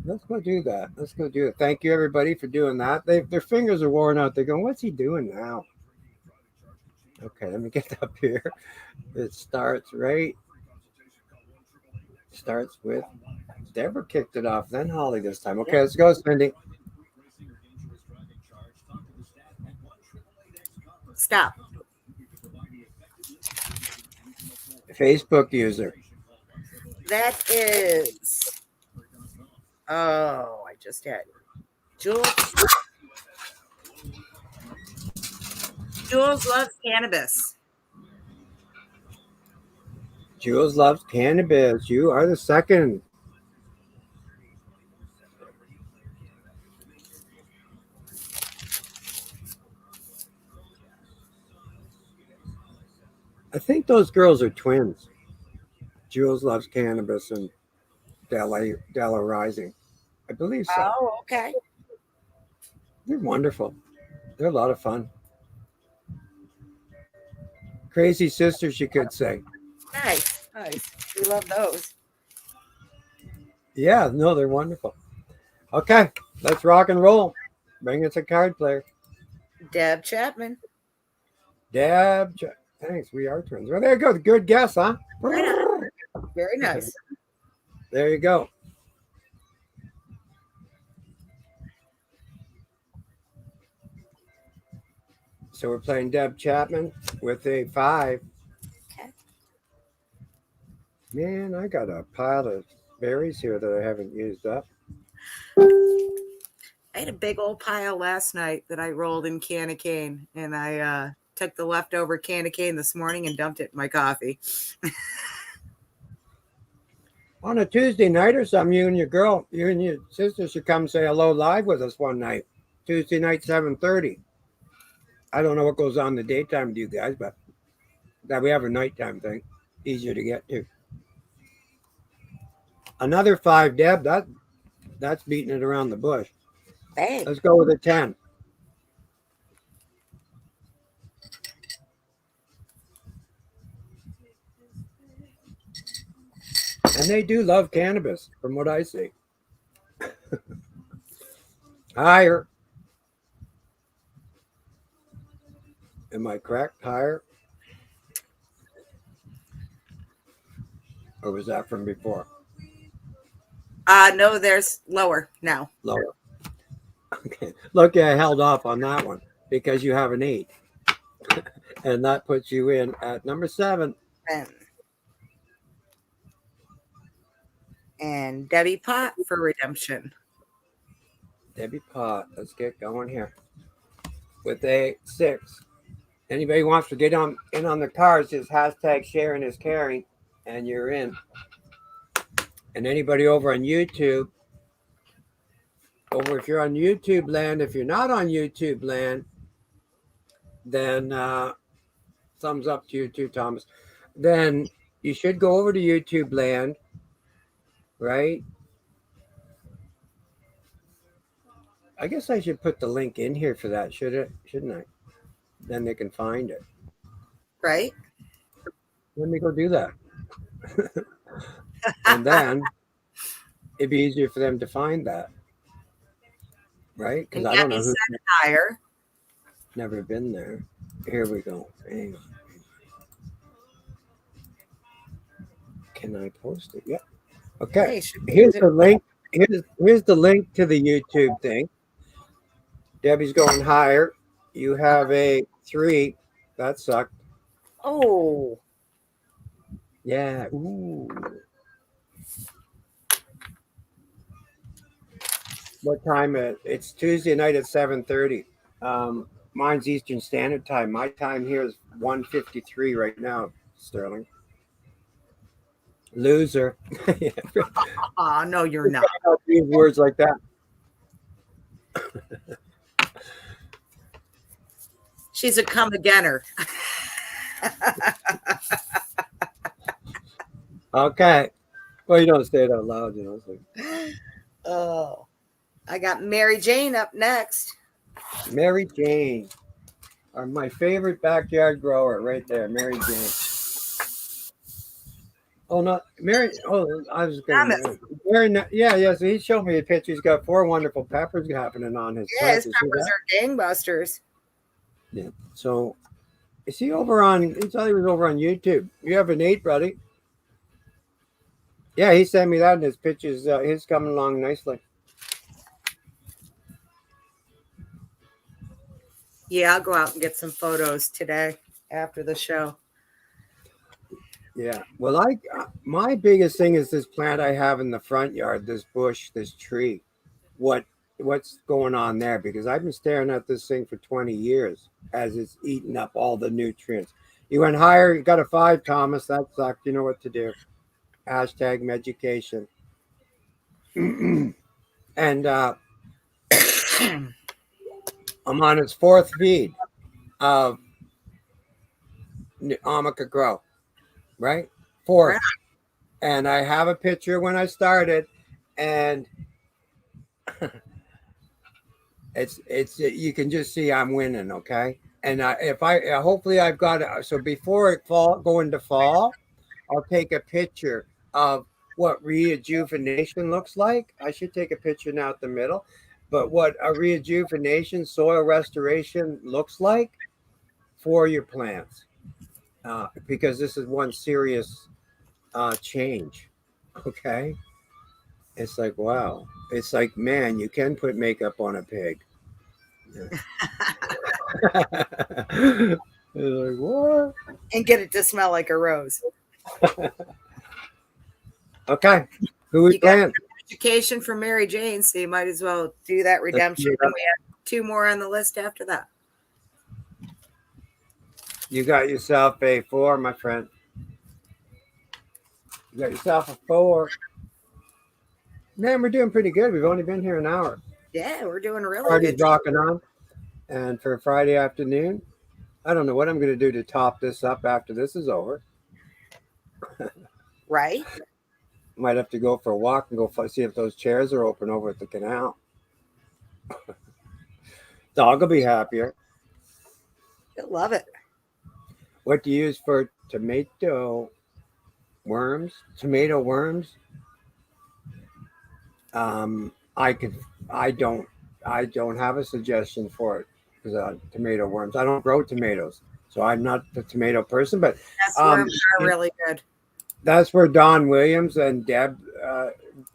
Let's go do that. Let's go do it. Thank you, everybody, for doing that. Their fingers are worn out. They're going, what's he doing now? Okay, let me get up here. It starts with Deborah kicked it off, then Holly this time. Okay, let's go, Cindy. Stop. Facebook user. That is. Oh, I just had Jules. Jules loves cannabis. Jules loves cannabis. You are the second. I think those girls are twins. Jules loves cannabis and Della Rising. I believe so. Oh, okay. They're wonderful. They're a lot of fun. Crazy sisters, you could say. Nice. We love those. Yeah, no, they're wonderful. Okay, let's rock and roll. Bring us a card player. Deb Chapman. Thanks, we are twins. Well, there you go. Good guess, huh? Very nice. There you go. So we're playing Deb Chapman with a 5. Okay. Man, I got a pile of berries here that I haven't used up. I had a big old pile last night that I rolled in candy cane, and I took the leftover candy cane this morning and dumped it in my coffee. On a Tuesday night or something, you and your sister should come say hello live with us one night. Tuesday night, 7:30. I don't know what goes on in the daytime with you guys, but that we have a nighttime thing. Easier to get to. Another 5, Deb. That's beating it around the bush. Hey. Let's go with a 10. And they do love cannabis, from what I see. Higher. Am I correct? Higher? Or was that from before? No, there's lower now. Lower. Okay. Look, I held off on that one because you have an 8. And that puts you in at number 7. And Debbie Pot for redemption. Debbie Pot. Let's get going here. With a 6. Anybody wants to get in on the cards, just hashtag Sharingiscaring, and you're in. And anybody over on YouTube, if you're on YouTube land, if you're not on YouTube land, then thumbs up to you too, Thomas. Then you should go over to YouTube land, right? I guess I should put the link in here for that, shouldn't I? Then they can find it. Right? Let me go do that. And then it'd be easier for them to find that. Right? Because I don't know who's higher. Never been there. Here we go. Hang on. Can I post it? Yep. Okay. Here's the link. Here's the link to the YouTube thing. Debbie's going higher. You have a 3. That sucked. Oh. Yeah. Ooh. What time? It's Tuesday night at 7:30. Mine's Eastern Standard Time. My time here is 1:53 right now, Sterling. Loser. Oh, no, you're not. Use words like that. She's a come-againer. Okay. Well, you don't say it out loud, you know. So. Oh. I got Mary Jane up next. Mary Jane. My favorite backyard grower right there, Mary Jane. Oh, no. Mary. Oh, I was going to. Yeah. So he showed me a picture. He's got 4 wonderful peppers happening on his plant. His peppers are gangbusters. Yeah. So, is he over on? He thought he was over on YouTube. You have an 8, buddy. Yeah, he sent me that, and his pictures. His coming along nicely. Yeah, I'll go out and get some photos today after the show. Yeah. Well, my biggest thing is this plant I have in the front yard, this bush, this tree. What's going on there? Because I've been staring at this thing for 20 years as it's eating up all the nutrients. You went higher, you got a 5, Thomas. That sucked. You know what to do. Hashtag education. And I'm on its 4th feed of Amaka Grow, right? 4th. Right. And I have a picture when I started, and it's you can just see I'm winning, okay? And hopefully I've got it. So before it go into fall, I'll take a picture of what rejuvenation looks like. I should take a picture now at the middle, but what a rejuvenation, soil restoration looks like for your plants, because this is one serious change. Okay, it's like, wow. It's like, man, you can put makeup on a pig. It's like, what? And get it to smell like a rose. Okay, who we playing? Education for Mary Jane, so you might as well do that redemption. And we have 2 more on the list after that. You got yourself a 4, my friend. You got yourself a 4. Man, we're doing pretty good. We've only been here an hour. Yeah, we're doing a really Party's good. rocking on. And for Friday afternoon, I don't know what I'm going to do to top this up after this is over. Right? Might have to go for a walk and go see if those chairs are open over at the canal. Dog will be happier. I love it. What do you use for tomato worms? Tomato worms? I could. I don't. I don't have a suggestion for it because tomato worms. I don't grow tomatoes, so I'm not the tomato person. But Yes, worms are really good. that's where Don Williams and Deb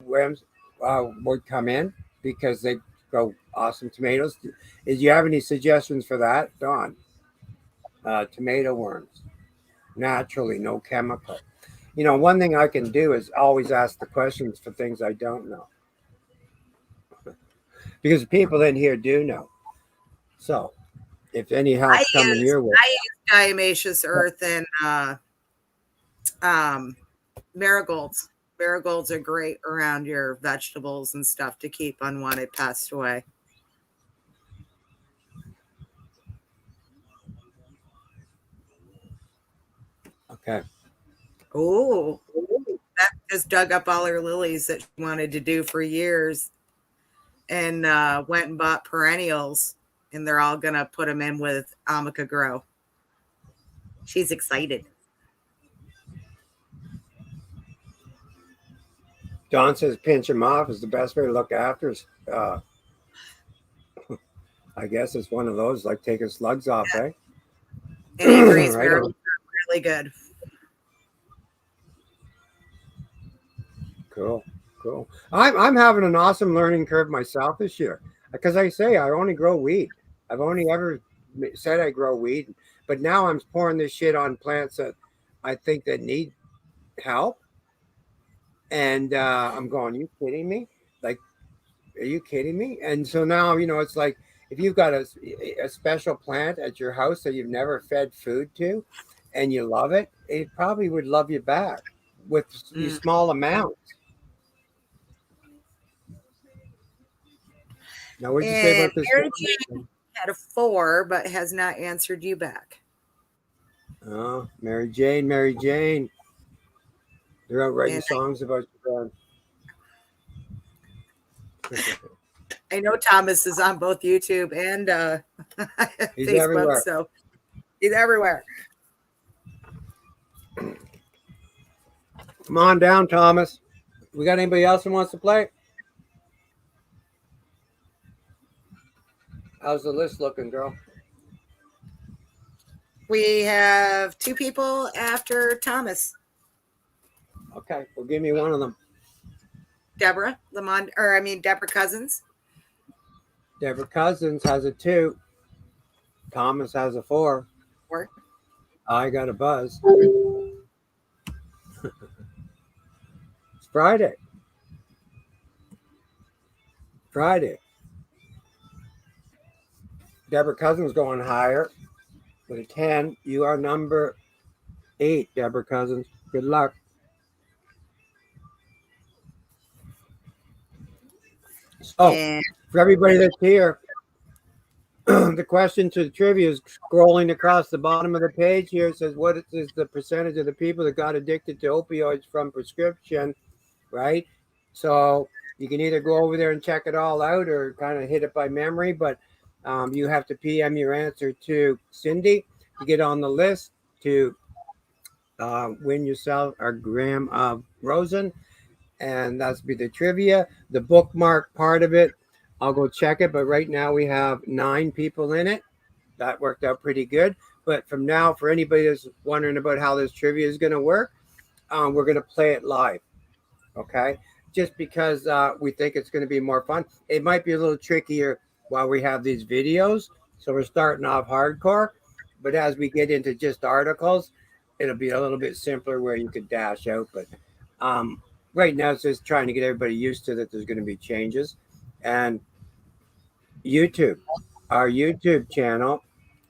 Williams would come in because they grow awesome tomatoes. Is you have any suggestions for that, Don? Tomato worms, naturally, no chemical. You know, one thing I can do is always ask the questions for things I don't know. Because people in here do know. So if any help's coming your way. I use diatomaceous earth and marigolds. Marigolds are great around your vegetables and stuff to keep unwanted pests away. Okay. Oh, that just dug up all her lilies that she wanted to do for years and went and bought perennials, and they're all going to put them in with Amica Grow. She's excited. Don says pinch him off is the best way to look after. I guess it's one of those like taking slugs off, eh? And Avery's Right really good. Cool. I'm having an awesome learning curve myself this year because I say I only grow weed. I've only ever said I grow weed, but now I'm pouring this shit on plants that I think that need help. And I'm going, you kidding me? Like, are you kidding me? And so now, you know, it's like if you've got a special plant at your house that you've never fed food to and you love it, it probably would love you back with these small amounts. Now, what did you say about this? Mary Jane had a 4, but has not answered you back. Oh, Mary Jane. They're out writing songs about your I know Thomas is on both YouTube and he's Facebook, everywhere. so he's everywhere. Come on down, Thomas. We got anybody else who wants to play? How's the list looking, girl? We have 2 people after Thomas. Okay, well, give me one of them. Deborah Cousins. Deborah Cousins has a 2. Thomas has a 4. 4. I got a buzz. It's Friday. Deborah Cousins going higher with a 10. You are number 8, Deborah Cousins. Good luck. So, for everybody that's here, the question to the trivia is scrolling across the bottom of the page here. It says, what is the percentage of the people that got addicted to opioids from prescription, right? So you can either go over there and check it all out or kind of hit it by memory, but you have to PM your answer to Cindy to get on the list to win yourself a gram of rosin. And that's be the trivia. The bookmark part of it, I'll go check it. But right now we have 9 people in it. That worked out pretty good. But from now, for anybody that's wondering about how this trivia is going to work, we're going to play it live. Okay? Just because we think it's going to be more fun. It might be a little trickier while we have these videos. So we're starting off hardcore. But as we get into just articles, it'll be a little bit simpler where you could dash out. But right now, it's just trying to get everybody used to that there's going to be changes. And YouTube, our YouTube channel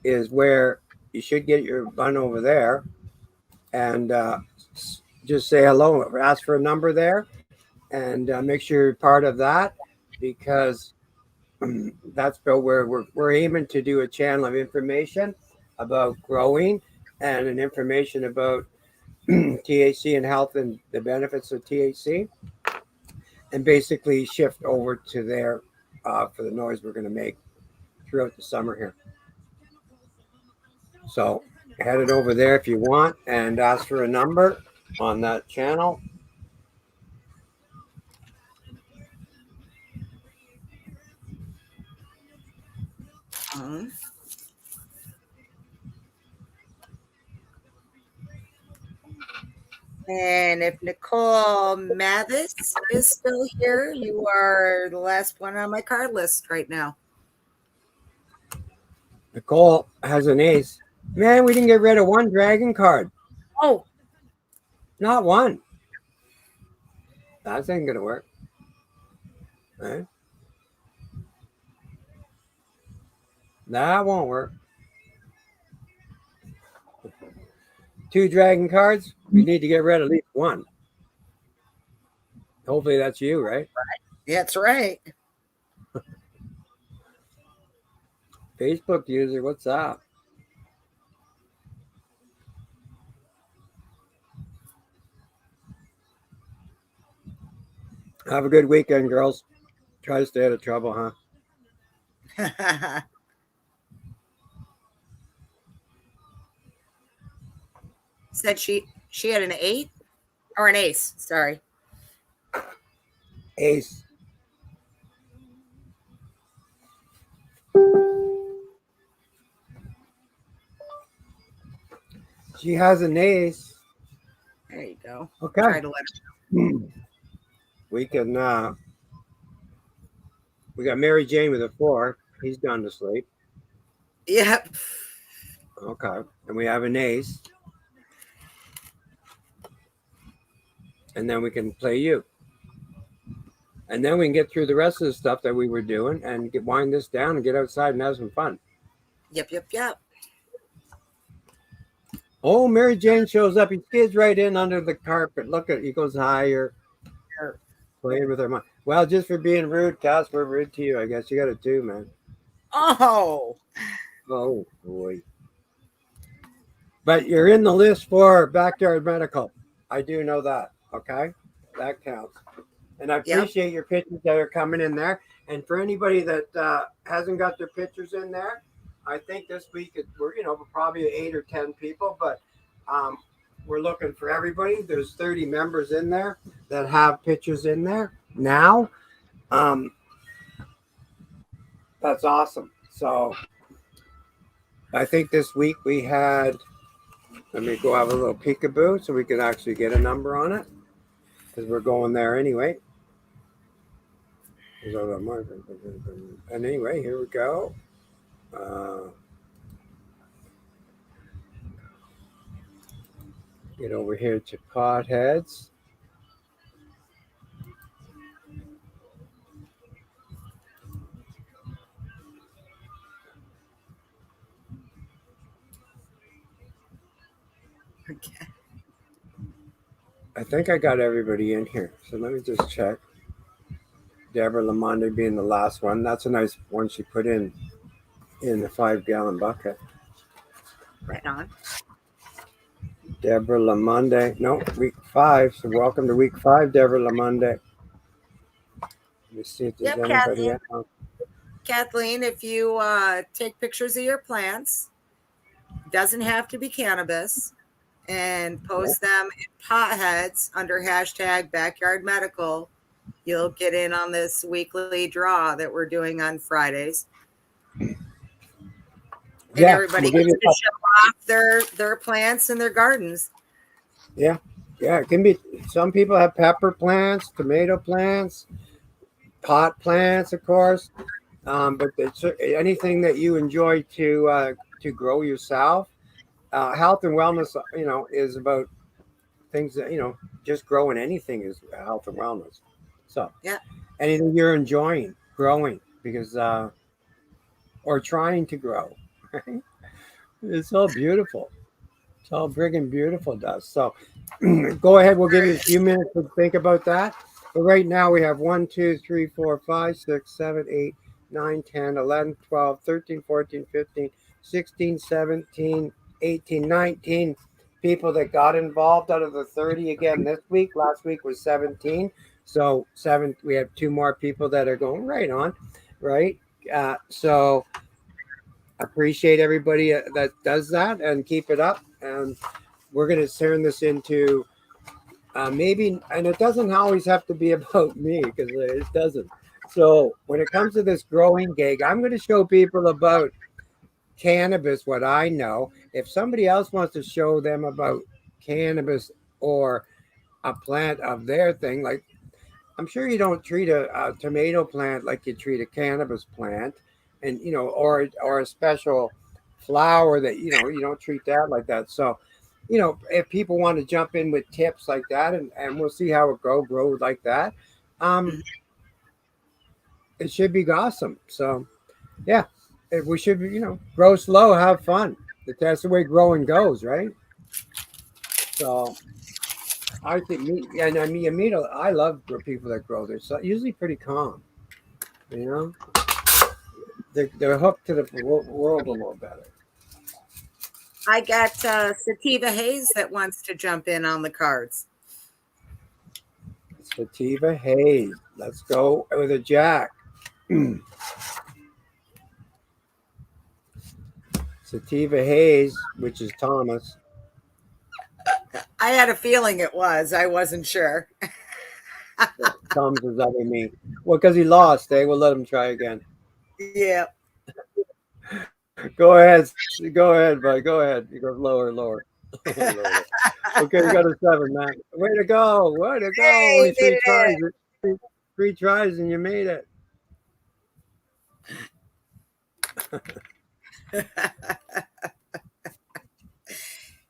is where you should get your bun over there and just say hello, ask for a number there. and make sure you're part of that, because that's about where we're aiming to do a channel of information about growing and an information about THC and health and the benefits of THC, and basically shift over to there for the noise we're going to make throughout the summer here. So head it over there if you want and ask for a number on that channel. Mhm. And if Nicole Mathis is still here, you are the last one on my card list right now. Nicole has an ace. Man, we didn't get rid of one dragon card. Oh, Not one. That ain't going to work. Right? That won't work. 2 dragon cards. We need to get rid of at least one. Hopefully that's you, right? that's right. Facebook user, what's up? Have a good weekend, girls. Try to stay out of trouble, huh? Said she had an 8 or an ace. Sorry. Ace. She has an ace. There you go. Okay. Try to let her. We can we got Mary Jane with a 4. He's gone to sleep. Yep. Okay. And we have an ace. And then we can play you. And then we can get through the rest of the stuff that we were doing and wind this down and get outside and have some fun. Yep. Oh, Mary Jane shows up. He skids right in under the carpet. Look at, he goes higher. Playing with her mind. Well, just for being rude, Cass, we're rude to you. I guess you got a 2, man. Oh. Oh, boy. But you're in the list for Backyard Medical. I do know that. Okay? That counts. And I appreciate your pictures that are coming in there. And for anybody that hasn't got their pictures in there, I think this week we're probably 8 or 10 people, but we're looking for everybody. There's 30 members in there that have pictures in there now. That's awesome. So I think this week we had, let me go have a little peekaboo so we can actually get a number on it, because we're going there anyway. And anyway, here we go. Get over here to Potheads. Okay. I think I got everybody in here. So let me just check. Deborah Lamonde being the last one. That's a nice one she put in the 5-gallon bucket. Right on. Deborah Lamonde. No, week 5. So welcome to week 5, Deborah Lamonde. Let me see if there's anybody else. Kathleen, if you take pictures of your plants, doesn't have to be cannabis, and post them in Potheads under hashtag Backyard Medical, you'll get in on this weekly draw that we're doing on Fridays. And everybody gets to show off their plants and their gardens. Yeah, it can be. Some people have pepper plants, tomato plants, pot plants, of course. But it's anything that you enjoy to grow yourself. Health and wellness, is about things that, just growing anything is health and wellness. So anything you're enjoying growing, because or trying to grow, right? It's all beautiful. It's all friggin' beautiful, does. So go ahead. We'll give you a few minutes to think about that. So right now we have 1, 2, 3, 4, 5, 6, 7, 8, 9, 10, 11, 12, 13, 14, 15, 16, 17, 18, 19 people that got involved out of the 30 again this week. Last week was 17. So we have 2 more people that are going right on, right? So appreciate everybody that does that and keep it up. And we're going to turn this into maybe, and it doesn't always have to be about me because it doesn't. So when it comes to this growing gig, I'm going to show people about cannabis, what I know. If somebody else wants to show them about cannabis or a plant of their thing, like I'm sure you don't treat a tomato plant like you treat a cannabis plant, and or a special flower that you don't treat that like that. So, if people want to jump in with tips like that, and we'll see how it grows like that. Mhm. It should be awesome. So, yeah, we should grow slow, have fun. That's the way growing goes, right? So I think I mean, I love people that grow. They're usually pretty calm. You know, they're hooked to the world a little better. I got Sativa Hayes that wants to jump in on the cards. Sativa Hayes. Let's go with a jack. Sativa Hayes, which is Thomas. I had a feeling it was. I wasn't sure. Thomas is other me. Well, because he lost, we'll let him try again. Yeah. Go ahead, bud. Go ahead. You go lower. lower. Okay, you got a 7, man. Way to go! Way to go! Hey, Only 3 tries. 3 tries, and you made it.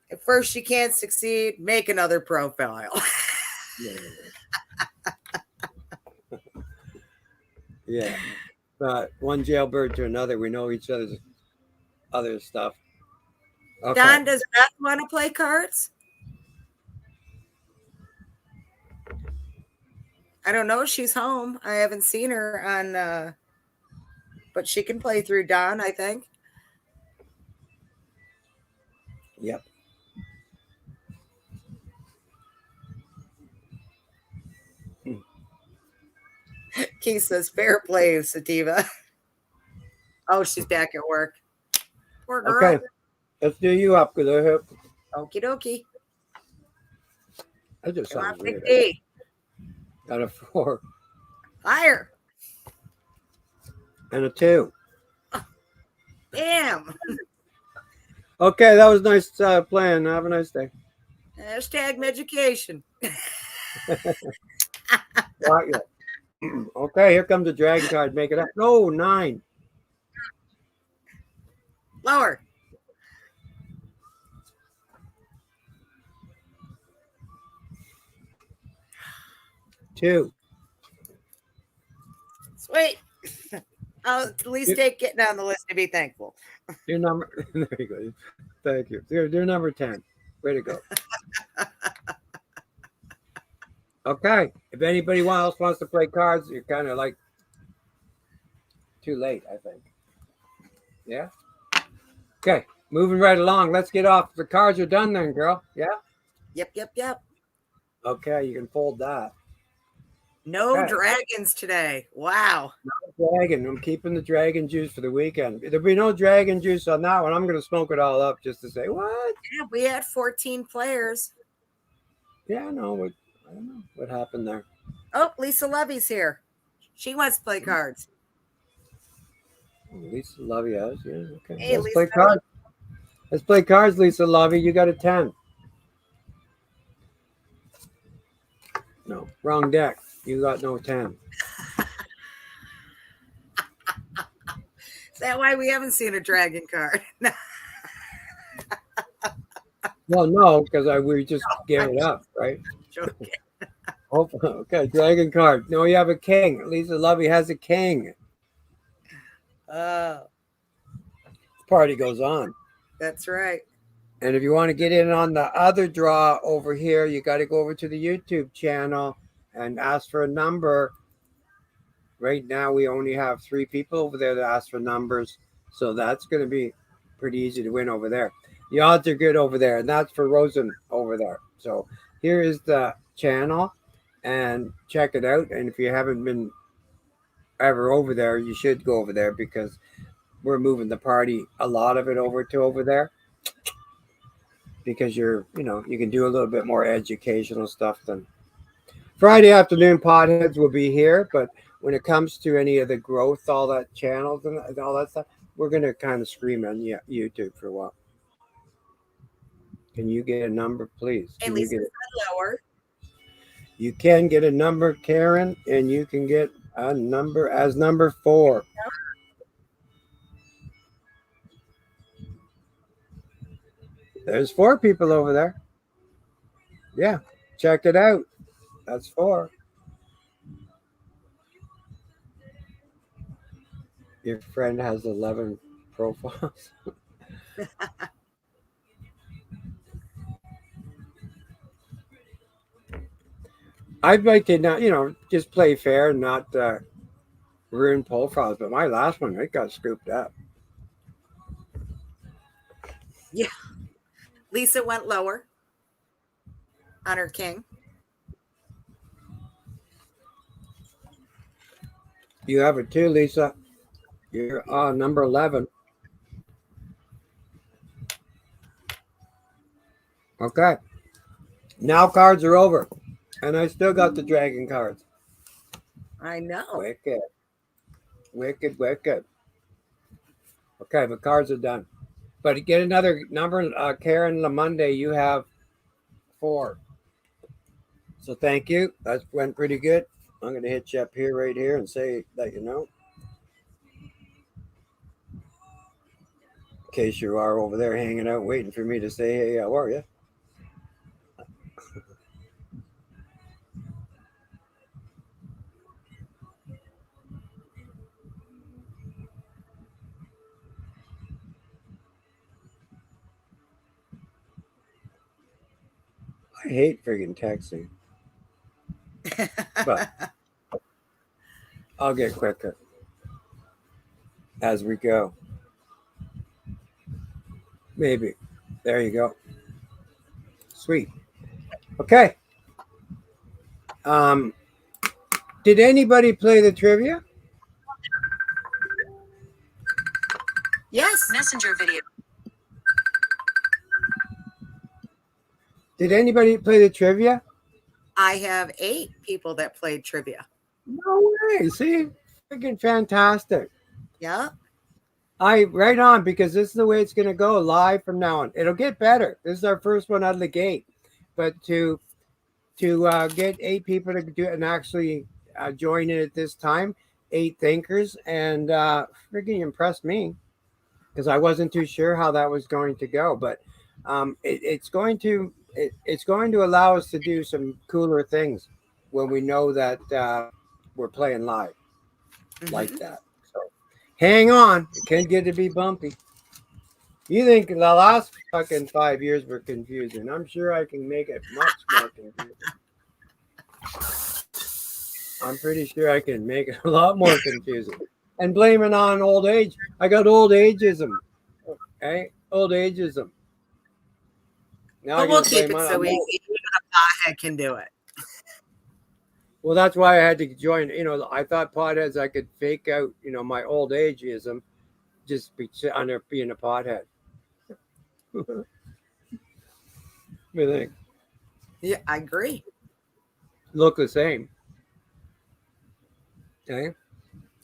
At first you can't succeed, make another profile. Yeah. One jailbird to another. We know each other's other stuff. Okay. Don, does Beth want to play cards? I don't know. She's home. I haven't seen her on, but she can play through Don, I think. Yep. Keith says, fair play, Sativa. Oh, she's back at work. Poor girl. Okay. Let's do you up with a hip. Okie dokie. That just sounds weird. Got a 4. Higher. And a 2. Damn. Okay, that was nice playing. Have a nice day. Hashtag education. Okay, here comes the dragon card. Make it up. No, 9. Lower. 2. Sweet. I'll at least take getting on the list to be thankful. Your number. There you go. Thank you. You're number 10. Way to go. Okay. If anybody else wants to play cards, you're kind of like too late, I think. Yeah. Okay. Moving right along. Let's get off. The cards are done then, girl. Yeah. Yep. Okay. You can fold that. No dragons today. Wow. No dragon. I'm keeping the dragon juice for the weekend. There'll be no dragon juice on that one. I'm going to smoke it all up just to say, what? Yeah, we had 14 players. Yeah, no. I don't know what happened there. Oh, Lisa Levy's here. She wants to play cards. Lisa Lovey has. Yeah, okay. Hey, Let's play cards. Let's play cards, Lisa Lovey. You got a 10. No, wrong deck. You got no 10. Is that why we haven't seen a dragon card? Well, no, because we just gave it up, right? Okay. Okay, dragon card. No, you have a king. Lisa Lovey has a king. Party goes on. That's right. And if you want to get in on the other draw over here, you got to go over to the YouTube channel and ask for a number. Right now, we only have 3 people over there that ask for numbers, so that's going to be pretty easy to win over there. The odds are good over there, and that's for Rosen over there. So here is the channel, and check it out. And if you haven't been ever over there, you should go over there because we're moving the party, a lot of it over there, because you can do a little bit more educational stuff than Friday afternoon. Potheads will be here, but when it comes to any of the growth, all that channels and all that stuff, we're going to kind of scream on YouTube for a while. Can you get a number, please? At least it's lower. You can get a number, Karen, and you can get a number as number 4. There's 4 people over there. Yeah, check it out. That's 4. Your friend has 11 profiles. I'd like to not, just play fair and not ruin profiles. But my last one, it got scooped up. Yeah. Lisa went lower on her king. You have it too, Lisa. You're on number 11. Okay. Now cards are over. And I still got the dragon cards. I know. Wicked. Wicked, wicked. Okay, the cards are done. But get another number, Karen Lamonde, you have 4. So thank you. That went pretty good. I'm going to hit you up here, right here, and say that you know. In case you are over there hanging out, waiting for me to say, hey, how are you? I hate friggin' texting. But I'll get quicker as we go. Maybe. There you go. Sweet. Okay. Did anybody play the trivia? Yes. Messenger video. Did anybody play the trivia? I have 8 people that played trivia. No way. See? Freaking fantastic. Yeah. Right on, because this is the way it's going to go live from now on. It'll get better. This is our first one out of the gate. But to get 8 people to do it and actually join in at this time, 8 thinkers, and freaking impressed me because I wasn't too sure how that was going to go. But it's going to allow us to do some cooler things when we know that we're playing live like that. So hang on, it can get to be bumpy. You think the last fucking 5 years were confusing? I'm sure I can make it much more confusing. I'm pretty sure I can make it a lot more confusing. And blame it on old age. I got old ageism. Okay? Old ageism. Now But we'll keep it so easy. Even a pothead can do it. Well, that's why I had to join. I thought potheads I could fake out, my old ageism, just on there being a pothead. What do you think? Yeah, I agree. Look the same. Okay.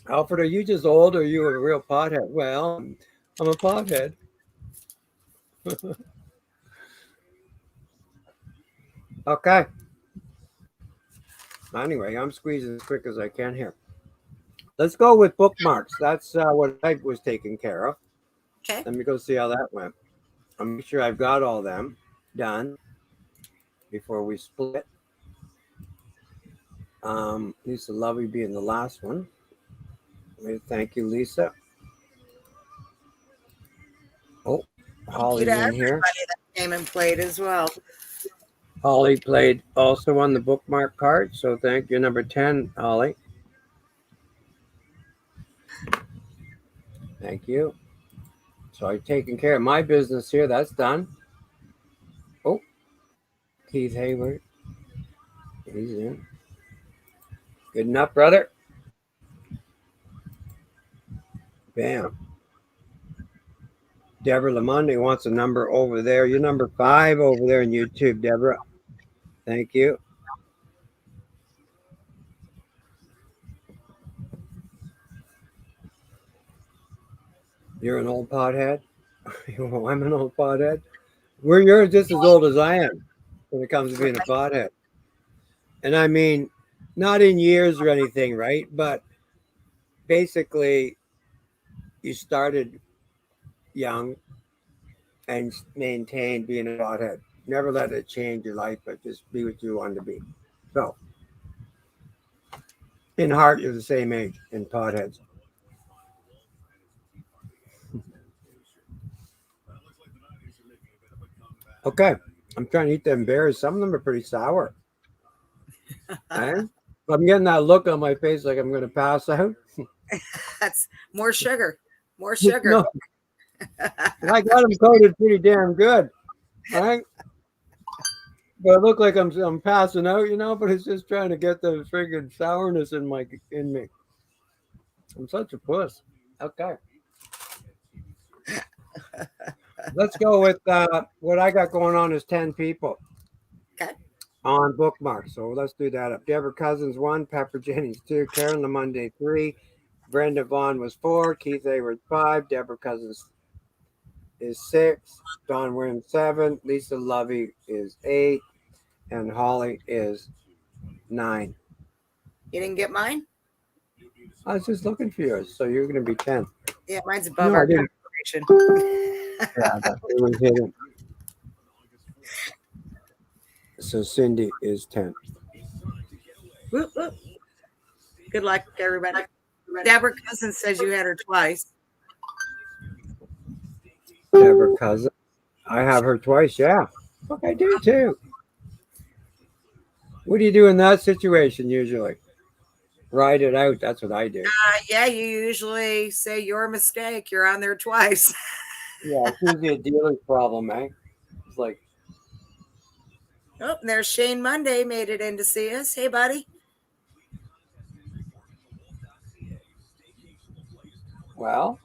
Alfred, are you just old or are you a real pothead? Well, I'm a pothead. Okay. Anyway, I'm squeezing as quick as I can here. Let's go with bookmarks. That's what I was taking care of. Okay. Let me go see how that went. I'll make sure I've got all them done before we split. Lisa Lovey being the last one. Thank you, Lisa. Oh, Holly in here. That came and played as well. Holly played also on the bookmark part, so thank you, number 10, Holly. Thank you. So I've taken care of my business here. That's done. Oh, Keith Hayward. He's in. Good enough, brother. Bam. Deborah Lamonde wants a number over there. You're number 5 over there on YouTube, Deborah. Thank you. You're an old pothead? Well, I'm an old pothead. You're just as old as I am when it comes to being a pothead. And I mean, not in years or anything, right? But basically, you started young and maintained being a pothead. Never let it change your life, but just be what you want to be. So, in heart, you're the same age in potheads. Okay, I'm trying to eat them berries. Some of them are pretty sour. I'm getting that look on my face like I'm going to pass out. That's more sugar. More sugar. No, I got them coated pretty damn good. Right? But I look like I'm passing out, but it's just trying to get the friggin' sourness in me. I'm such a puss. Okay. Let's go with what I got going on is 10 people. Okay. On bookmark. So let's do that up. Deborah Cousins 1, Pepper Jennings 2, Karen LaMonday 3, Brenda Vaughn was 4, Keith Hayward 5, Deborah Cousins is 6, Don Williams 7, Lisa Lovey is 8, and Holly is 9. You didn't get mine? I was just looking for yours, so you're going to be 10. Yeah, mine's above our conversation. Yeah, it was hidden. So Cindy is 10. Whoop, whoop. Good luck, everybody. Deborah Cousins says you had her twice. Deborah Cousins. I have her twice, yeah. Fuck, I do too. What do you do in that situation usually? Ride it out. That's what I do. Yeah, you usually say your mistake. You're on there twice. Yeah, it's usually a dealer's problem, eh? It's like, oh, there's Shane Monday made it in to see us. Hey, buddy. well,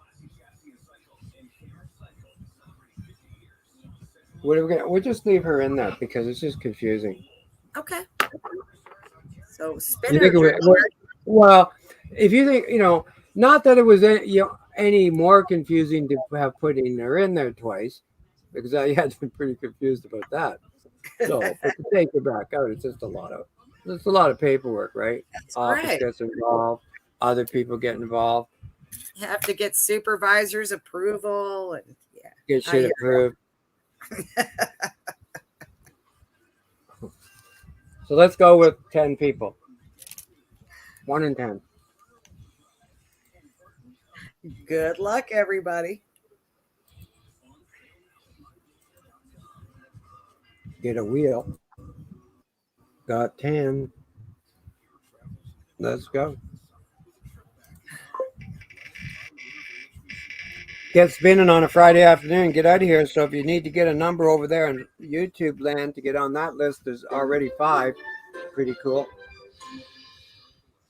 what are we gonna? We'll just leave her in there because it's just confusing. Okay. So You spinner. think well, if you think not that it was any more confusing to have putting her in there twice, because I had been pretty confused about that. So, but to take it back out, it's just a lot of paperwork, right? That's Office right. gets involved, other people get involved. You have to get supervisor's approval and Get shit approved. So let's go with 10 people. 1 in 10. Good luck, everybody. Get a wheel. Got 10. Let's go. Get spinning on a Friday afternoon. Get out of here. So if you need to get a number over there in YouTube land to get on that list, there's already 5. Pretty cool.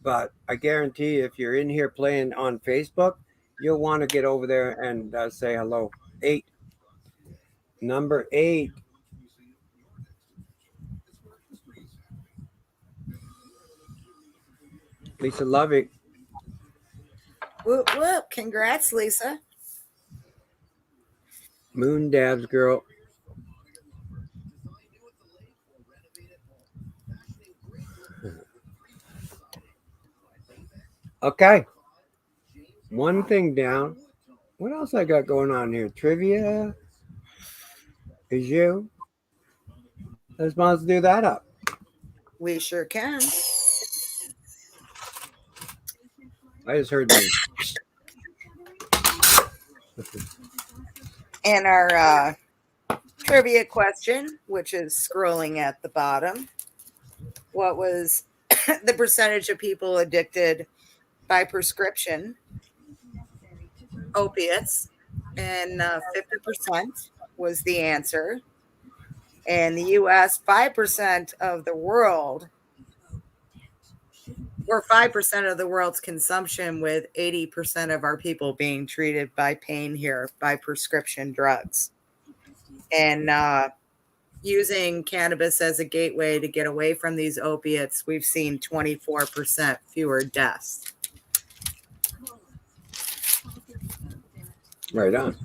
But I guarantee you, if you're in here playing on Facebook, you'll want to get over there and say hello. 8. Number 8. Lisa Lovey. Whoop, whoop. Congrats, Lisa. Moon Dabs girl. Okay. One thing down. What else I got going on here? Trivia? Is you? Let's supposed to do that up. We sure can. I just heard me. And our Trivia question, which is scrolling at the bottom. What was the percentage of people addicted by prescription opiates? And 50% was the answer. In the US, 5% of the world, or 5% of the world's consumption, with 80% of our people being treated by pain here by prescription drugs. And using cannabis as a gateway to get away from these opiates, we've seen 24% fewer deaths. Right on.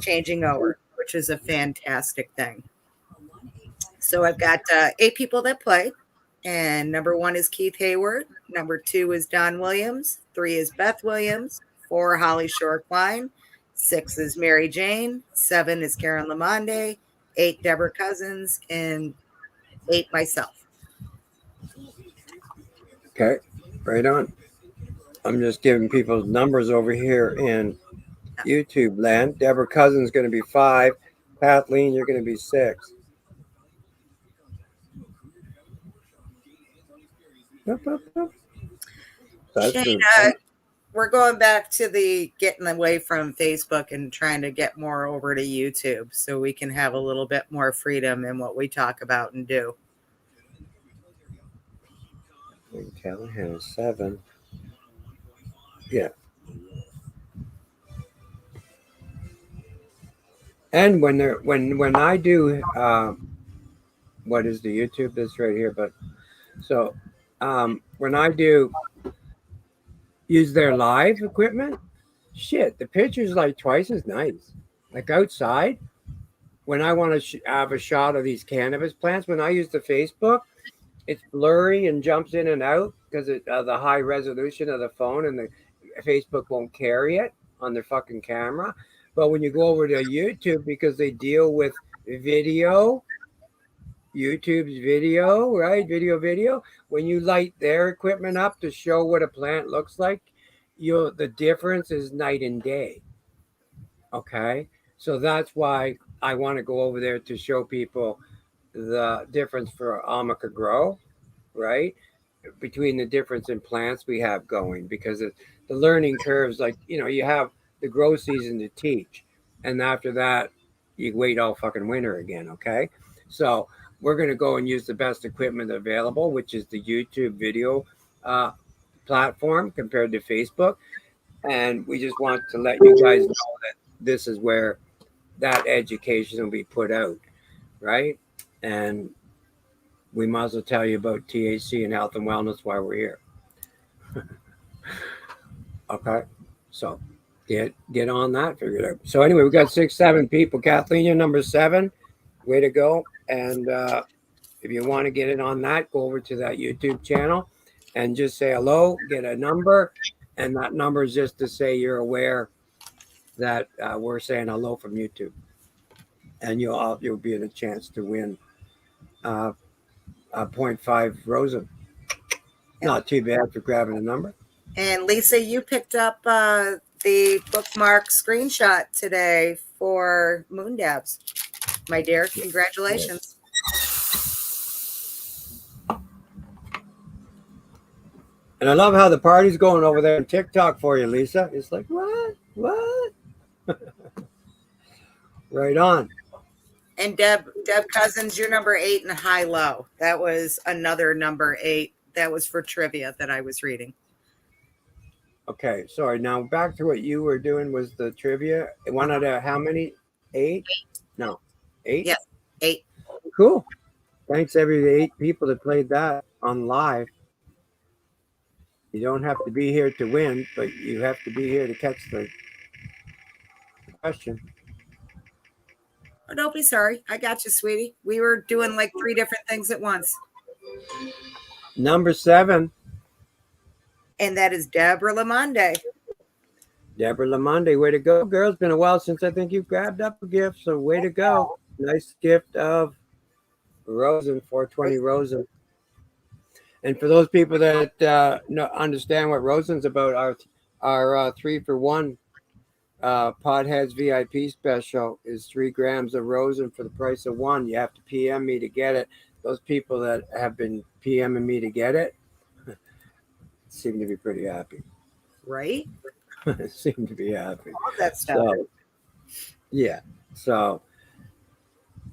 Changing over, which is a fantastic thing. So I've got 8 people that play, and number 1 is Keith Hayward, number 2 is Don Williams, 3 is Beth Williams, 4 Holly Shore Klein, 6 is Mary Jane, 7 is Karen Lamonde, 8 Deborah Cousins, and 8 myself. Okay, right on. I'm just giving people numbers over here in YouTube land. Deborah Cousins is going to be 5. Kathleen, you're going to be 6. Shane, we're going back to the getting away from Facebook and trying to get more over to YouTube so we can have a little bit more freedom in what we talk about and do. Callahan is 7. Yeah. And when I do what is the YouTube? This right here, but so when I do use their live equipment, shit, the picture's like twice as nice. Like outside, when I want to have a shot of these cannabis plants, when I use the Facebook, it's blurry and jumps in and out because of the high resolution of the phone, and the Facebook won't carry it on their fucking camera. But when you go over to YouTube, because they deal with video, YouTube's video, right? Video. When you light their equipment up to show what a plant looks like, the difference is night and day. Okay, so that's why I want to go over there to show people the difference for Amaka Grow, right? Between the difference in plants we have going, because the learning curves, like, you have the grow season to teach, and after that you wait all fucking winter again. Okay, so we're going to go and use the best equipment available, which is the YouTube video platform compared to Facebook, and we just want to let you guys know that this is where that education will be put out, right? And we might as well tell you about THC and health and wellness while we're here. Okay, so get on that, figure it out. So anyway, we got 6, 7 people. Kathleen, you're number 7. Way to go. And if you want to get it on that, go over to that YouTube channel and just say hello, get a number, and that number is just to say you're aware that we're saying hello from YouTube, and you'll be in a chance to win a 0.5 Rosen. Not too bad for grabbing a number. And Lisa, you picked up the bookmark screenshot today for Moon Dabs. My dear, congratulations. And I love how the party's going over there on TikTok for you, Lisa. It's like, what? Right on. And Deb Cousins, you're number 8 in HighorLow. That was another number 8. That was for trivia that I was reading. Okay, sorry. Now back to what you were doing was the trivia. One out of how many? 8? No, 8? Yes, 8. Cool. Thanks every 8 people that played that on live. You don't have to be here to win, but you have to be here to catch the question. Oh, don't be sorry. I got you, sweetie. We were doing like 3 different things at once. Number 7. And that is Deborah Lamonde. Deborah Lamonde, way to go, girl. It's been a while since I think you've grabbed up a gift, so way to go. Nice gift of Rosen, 420 Rosen. And for those people that understand what Rosen's about, our 3-for-1 Podheads VIP special is 3 grams of rosin for the price of 1. You have to PM me to get it. Those people that have been PMing me to get it seem to be pretty happy. Right? Seem to be happy. All that stuff. So, yeah. So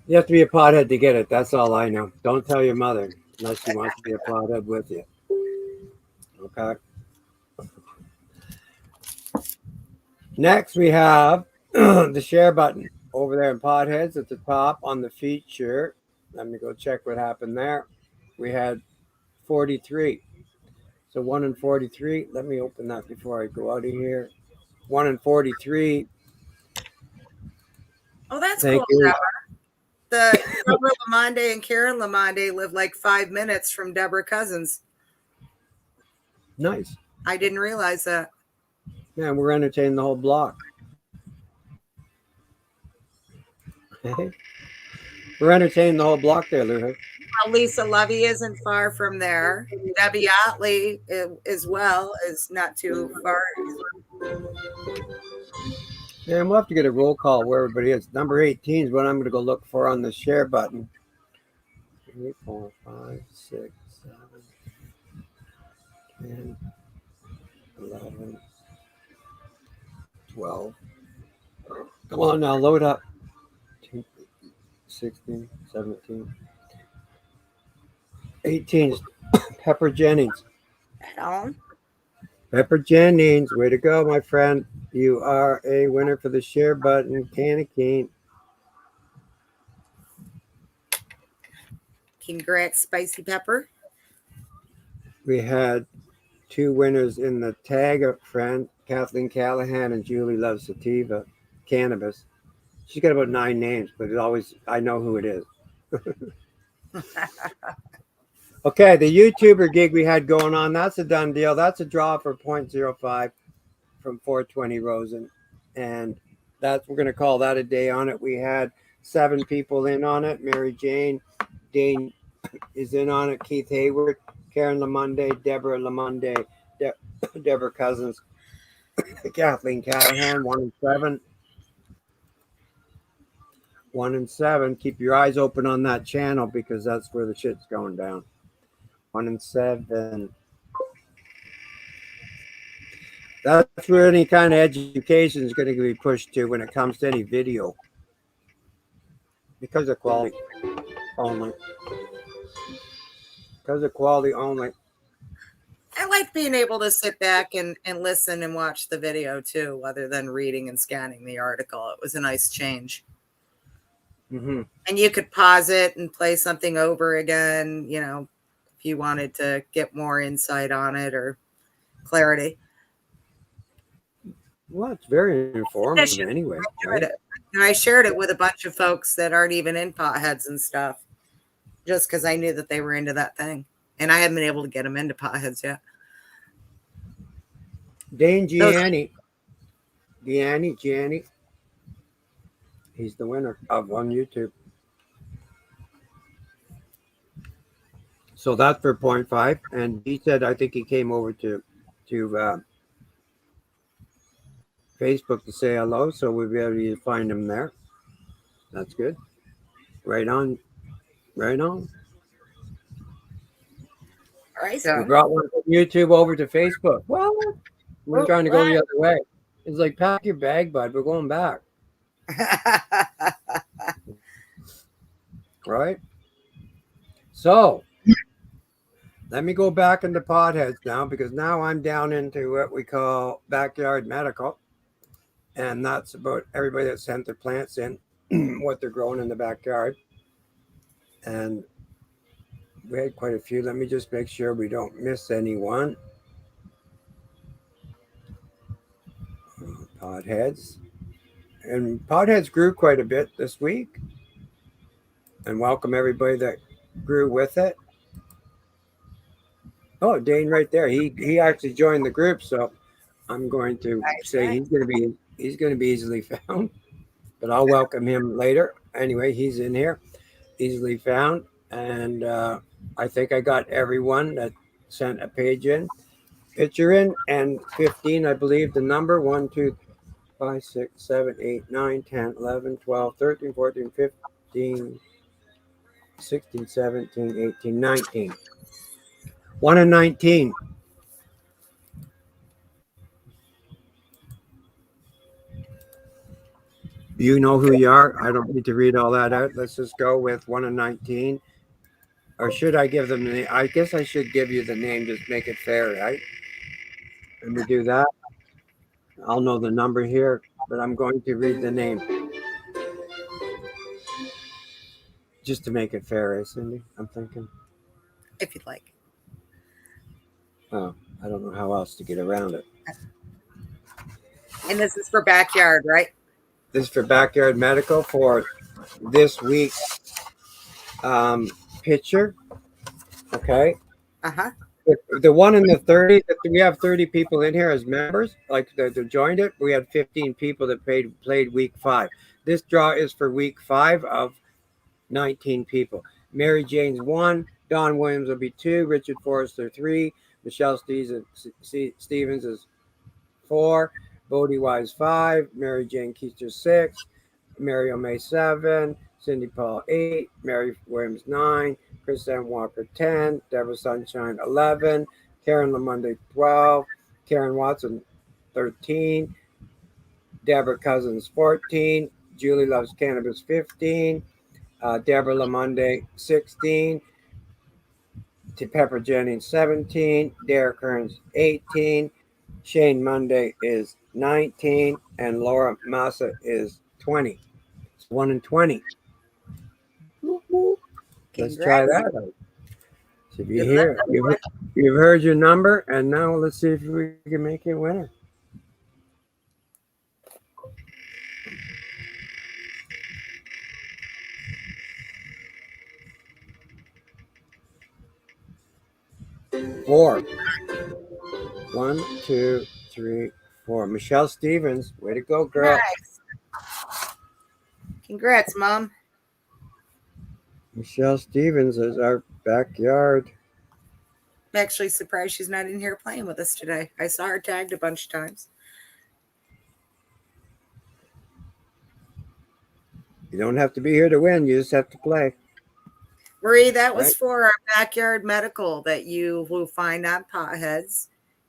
you have to be a pothead to get it. That's all I know. Don't tell your mother unless she wants to be a pothead with you. Okay. Next, we have the share button over there in Podheads at the top on the feature. Let me go check what happened there. We had 43. So 1 in 43. Let me open that before I go out of here. 1 in 43. Oh, that's Thank cool. you. The Deborah Lamonde and Karen Lamonde live like 5 minutes from Deborah Cousins. Nice. I didn't realize that. Man, we're entertaining the whole block. We're entertaining the whole block there, Lou. Well, Lisa Levy isn't far from there. Debbie Otley as well is not too far. Man, we'll have to get a roll call where everybody is. Number 18 is what I'm going to go look for on the share button. 3, 4, 5, 6, 7, 10, 11, 12. Come on now, load up. 16, 17, 18. Pepper Jennings. Pepper Jennings, way to go, my friend. You are a winner for the share button. Can of cane. Congrats, Spicy Pepper. We had 2 winners in the Tagafriend, Kathleen Callahan and Julie Loves Sativa, Cannabis. She's got about 9 names, but it always, I know who it is. Okay, the YouTuber gig we had going on, that's a done deal. That's a draw for 0.05 from 420 Rosen. And that's, we're going to call that a day on it. We had 7 people in on it. Mary Jane, Dane is in on it. Keith Hayward, Karen Lamonde, Deborah Lamonde, Deborah Cousins, Kathleen Callahan, 1 in 7. 1 in 7. Keep your eyes open on that channel because that's where the shit's going down. 1 in 7. That's where any kind of education is going to be pushed to when it comes to any video. Because of quality only. Because of quality only. I like being able to sit back and listen and watch the video too, other than reading and scanning the article. It was a nice change. Mm-hmm. And you could pause it and play something over again, you know, if you wanted to get more insight on it or clarity. Well, it's very informative anyway. Right? And I shared it with a bunch of folks that aren't even in potheads and stuff, just because I knew that they were into that thing. And I haven't been able to get them into potheads yet. Dane Gianni. Gianni. He's the winner of on YouTube. So that's for 0.5. And he said, I think he came over to Facebook to say hello. So we'll be able to find him there. That's good. Right on. Right on. All right. So we brought one from YouTube over to Facebook. Well, we're trying to go the other way. It's like, pack your bag, bud. We're going back. Right? So, let me go back into Podheads now because now I'm down into what we call backyard medical. And that's about everybody that sent their plants in, what they're growing in the backyard. And we had quite a few. Let me just make sure we don't miss anyone. Podheads. And Podheads grew quite a bit this week. And welcome everybody that grew with it. Oh, Dane right there. He actually joined the group, so I'm going to say he's going to be easily found. But I'll welcome him later. Anyway, he's in here, easily found. And I think I got everyone that sent a picture in, and 15, I believe the number 1, 2, 5, 6, 7, 8, 9, 10, 11, 12, 13, 14, 15, 16, 17, 18, 19. 1 and 19. You know who you are. I don't need to read all that out. Let's just go with 1 and 19. Or should I give them the name? I guess I should give you the name, just make it fair, right? Let me do that. I'll know the number here, but I'm going to read the name just to make it fair, eh, Cindy? I'm thinking. If you'd like. Oh, I don't know how else to get around it. And this is for backyard, right? This is for Backyard Medical for this week's picture. Okay. Uh-huh. The one in the 30, we have 30 people in here as members, like that joined it. We had 15 people that played week 5. This draw is for week 5 of 19 people. Mary Jane's 1, Don Williams will be 2, Richard Forrester 3, Michelle Stevens is 4, Bodie Wise 5, Mary Jane Keister 6, Mary O'May 7, Cindy Paul 8, Mary Williams 9, Chris Walker 10, Deborah Sunshine 11, Karen Lamonde 12, Karen Watson 13, Deborah Cousins 14, Julie Loves Cannabis 15, Deborah Lamonde 16, Pepper Jennings 17, Derek Kearns 18, Shane Monday is 19, and Laura Massa is 20. It's 1 and 20. Let's try that out. So if you hear, you've heard your number, and now let's see if we can make you a winner. Four. 1, 2, 3, 4. Michelle Stevens, way to go, girl. Nice. Congrats, Mom. Michelle Stevens is our backyard. I'm actually surprised she's not in here playing with us today. I saw her tagged a bunch of times. You don't have to be here to win. You just have to play. Marie, that was for our backyard medical that you will find on Potheads.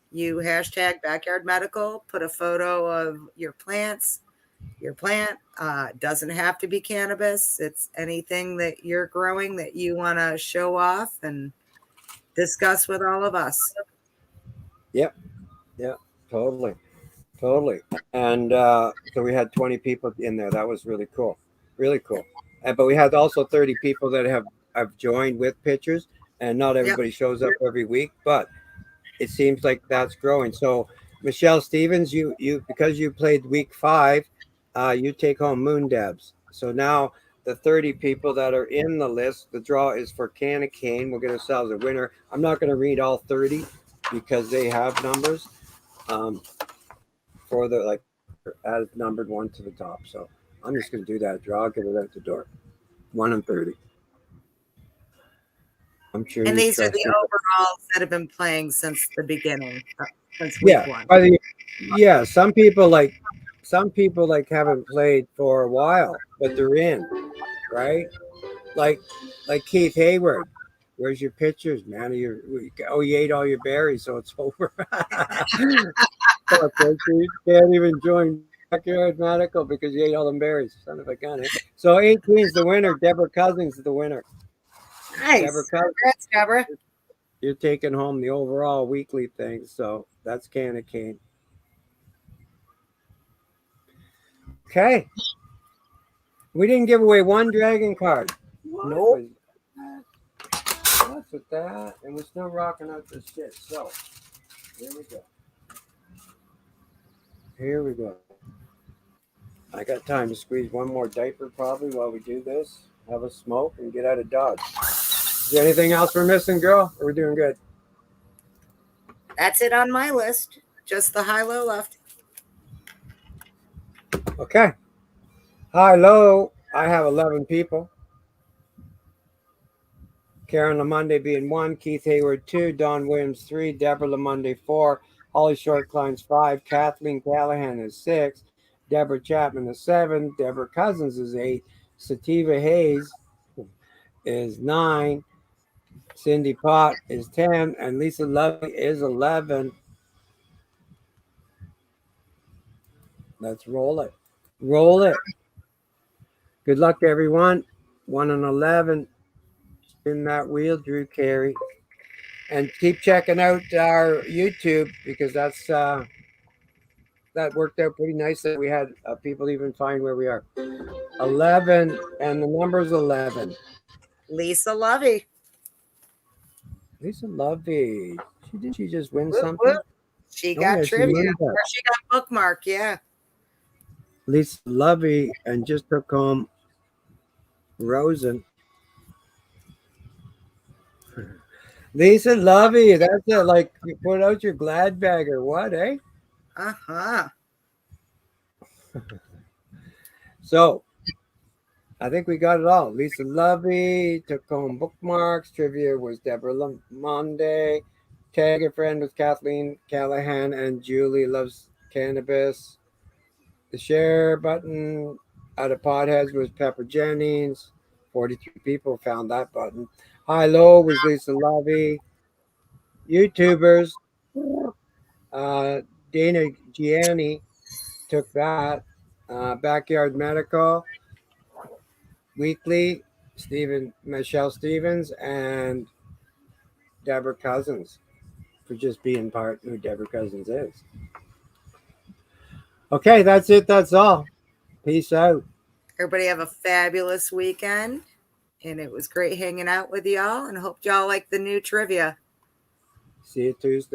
You hashtag backyard medical, put a photo of your plants. Your plant doesn't have to be cannabis. It's anything that you're growing that you want to show off and discuss with all of us. Yep. Totally. And so we had 20 people in there. That was really cool. But we had also 30 people that have joined with pictures, and not everybody shows up every week, but it seems like that's growing. So Michelle Stevens, you because you played week 5, you take home Moon Dabs. So now the 30 people that are in the list, the draw is for Can of Cane. We'll get ourselves a winner. I'm not going to read all 30 because they have numbers for the as numbered 1 to the top. So I'm just going to do that draw. I'll get it out the door. 1 and 30. I'm sure. And these are the overalls that have been playing since the beginning, since week 1. Yeah, some people haven't played for a while, but they're in, right? Like Keith Hayward. Where's your pictures, man? You ate all your berries, so it's over. You can't even join Backyard Medical because you ate all them berries. Son of a gun. Eh? So 18 is the winner. Deborah Cousins is the winner. Nice. Congrats, Deborah. You're taking home the overall weekly thing. So that's Can of Cane. Okay. We didn't give away one dragon card. Nope. That's with that. And we're still rocking out this shit. So here we go. I got time to squeeze one more diaper probably while we do this. Have a smoke and get out of Dodge. Is there anything else we're missing, girl? Or we're doing good? That's it on my list. Just the high-low left. Okay. High-low, I have 11 people. Karen Lamonde being 1, Keith Hayward 2, Don Williams 3, Deborah Lamonde 4, Holly Shortclines 5, Kathleen Callahan is 6, Deborah Chapman is 7. Deborah Cousins is 8. Sativa Hayes is 9. Cindy Pott is 10. And Lisa Lovey is 11. Let's roll it. Roll it. Good luck to everyone. 1 and 11. Spin that wheel, Drew Carey. And keep checking out our YouTube because that worked out pretty nice that we had people even find where we are. 11, and the number's 11. Lisa Lovey. Lisa Lovey. Did she just win Whoop, something? whoop. She got trivia. Or she got bookmark, yeah. Lisa Lovey and just took home Rosen. Lisa Lovey, that's it. Like, you put out your glad bag or what, eh? Uh-huh. So, I think we got it all. Lisa Lovey took home bookmarks. Trivia was Deborah Monday. Tagafriend was Kathleen Callahan, and Julie loves cannabis. The share button out of Podheads was Pepper Jennings. 43 people found that button. HighorLow was Lisa Lovey. YouTubers, Dana Gianni took that. Backyard Medical, Weekly, Michelle Stevens, and Deborah Cousins for just being part who Deborah Cousins is. Okay, that's it. That's all. Peace out. Everybody have a fabulous weekend. And it was great hanging out with y'all. And hope y'all like the new trivia. See you Tuesday.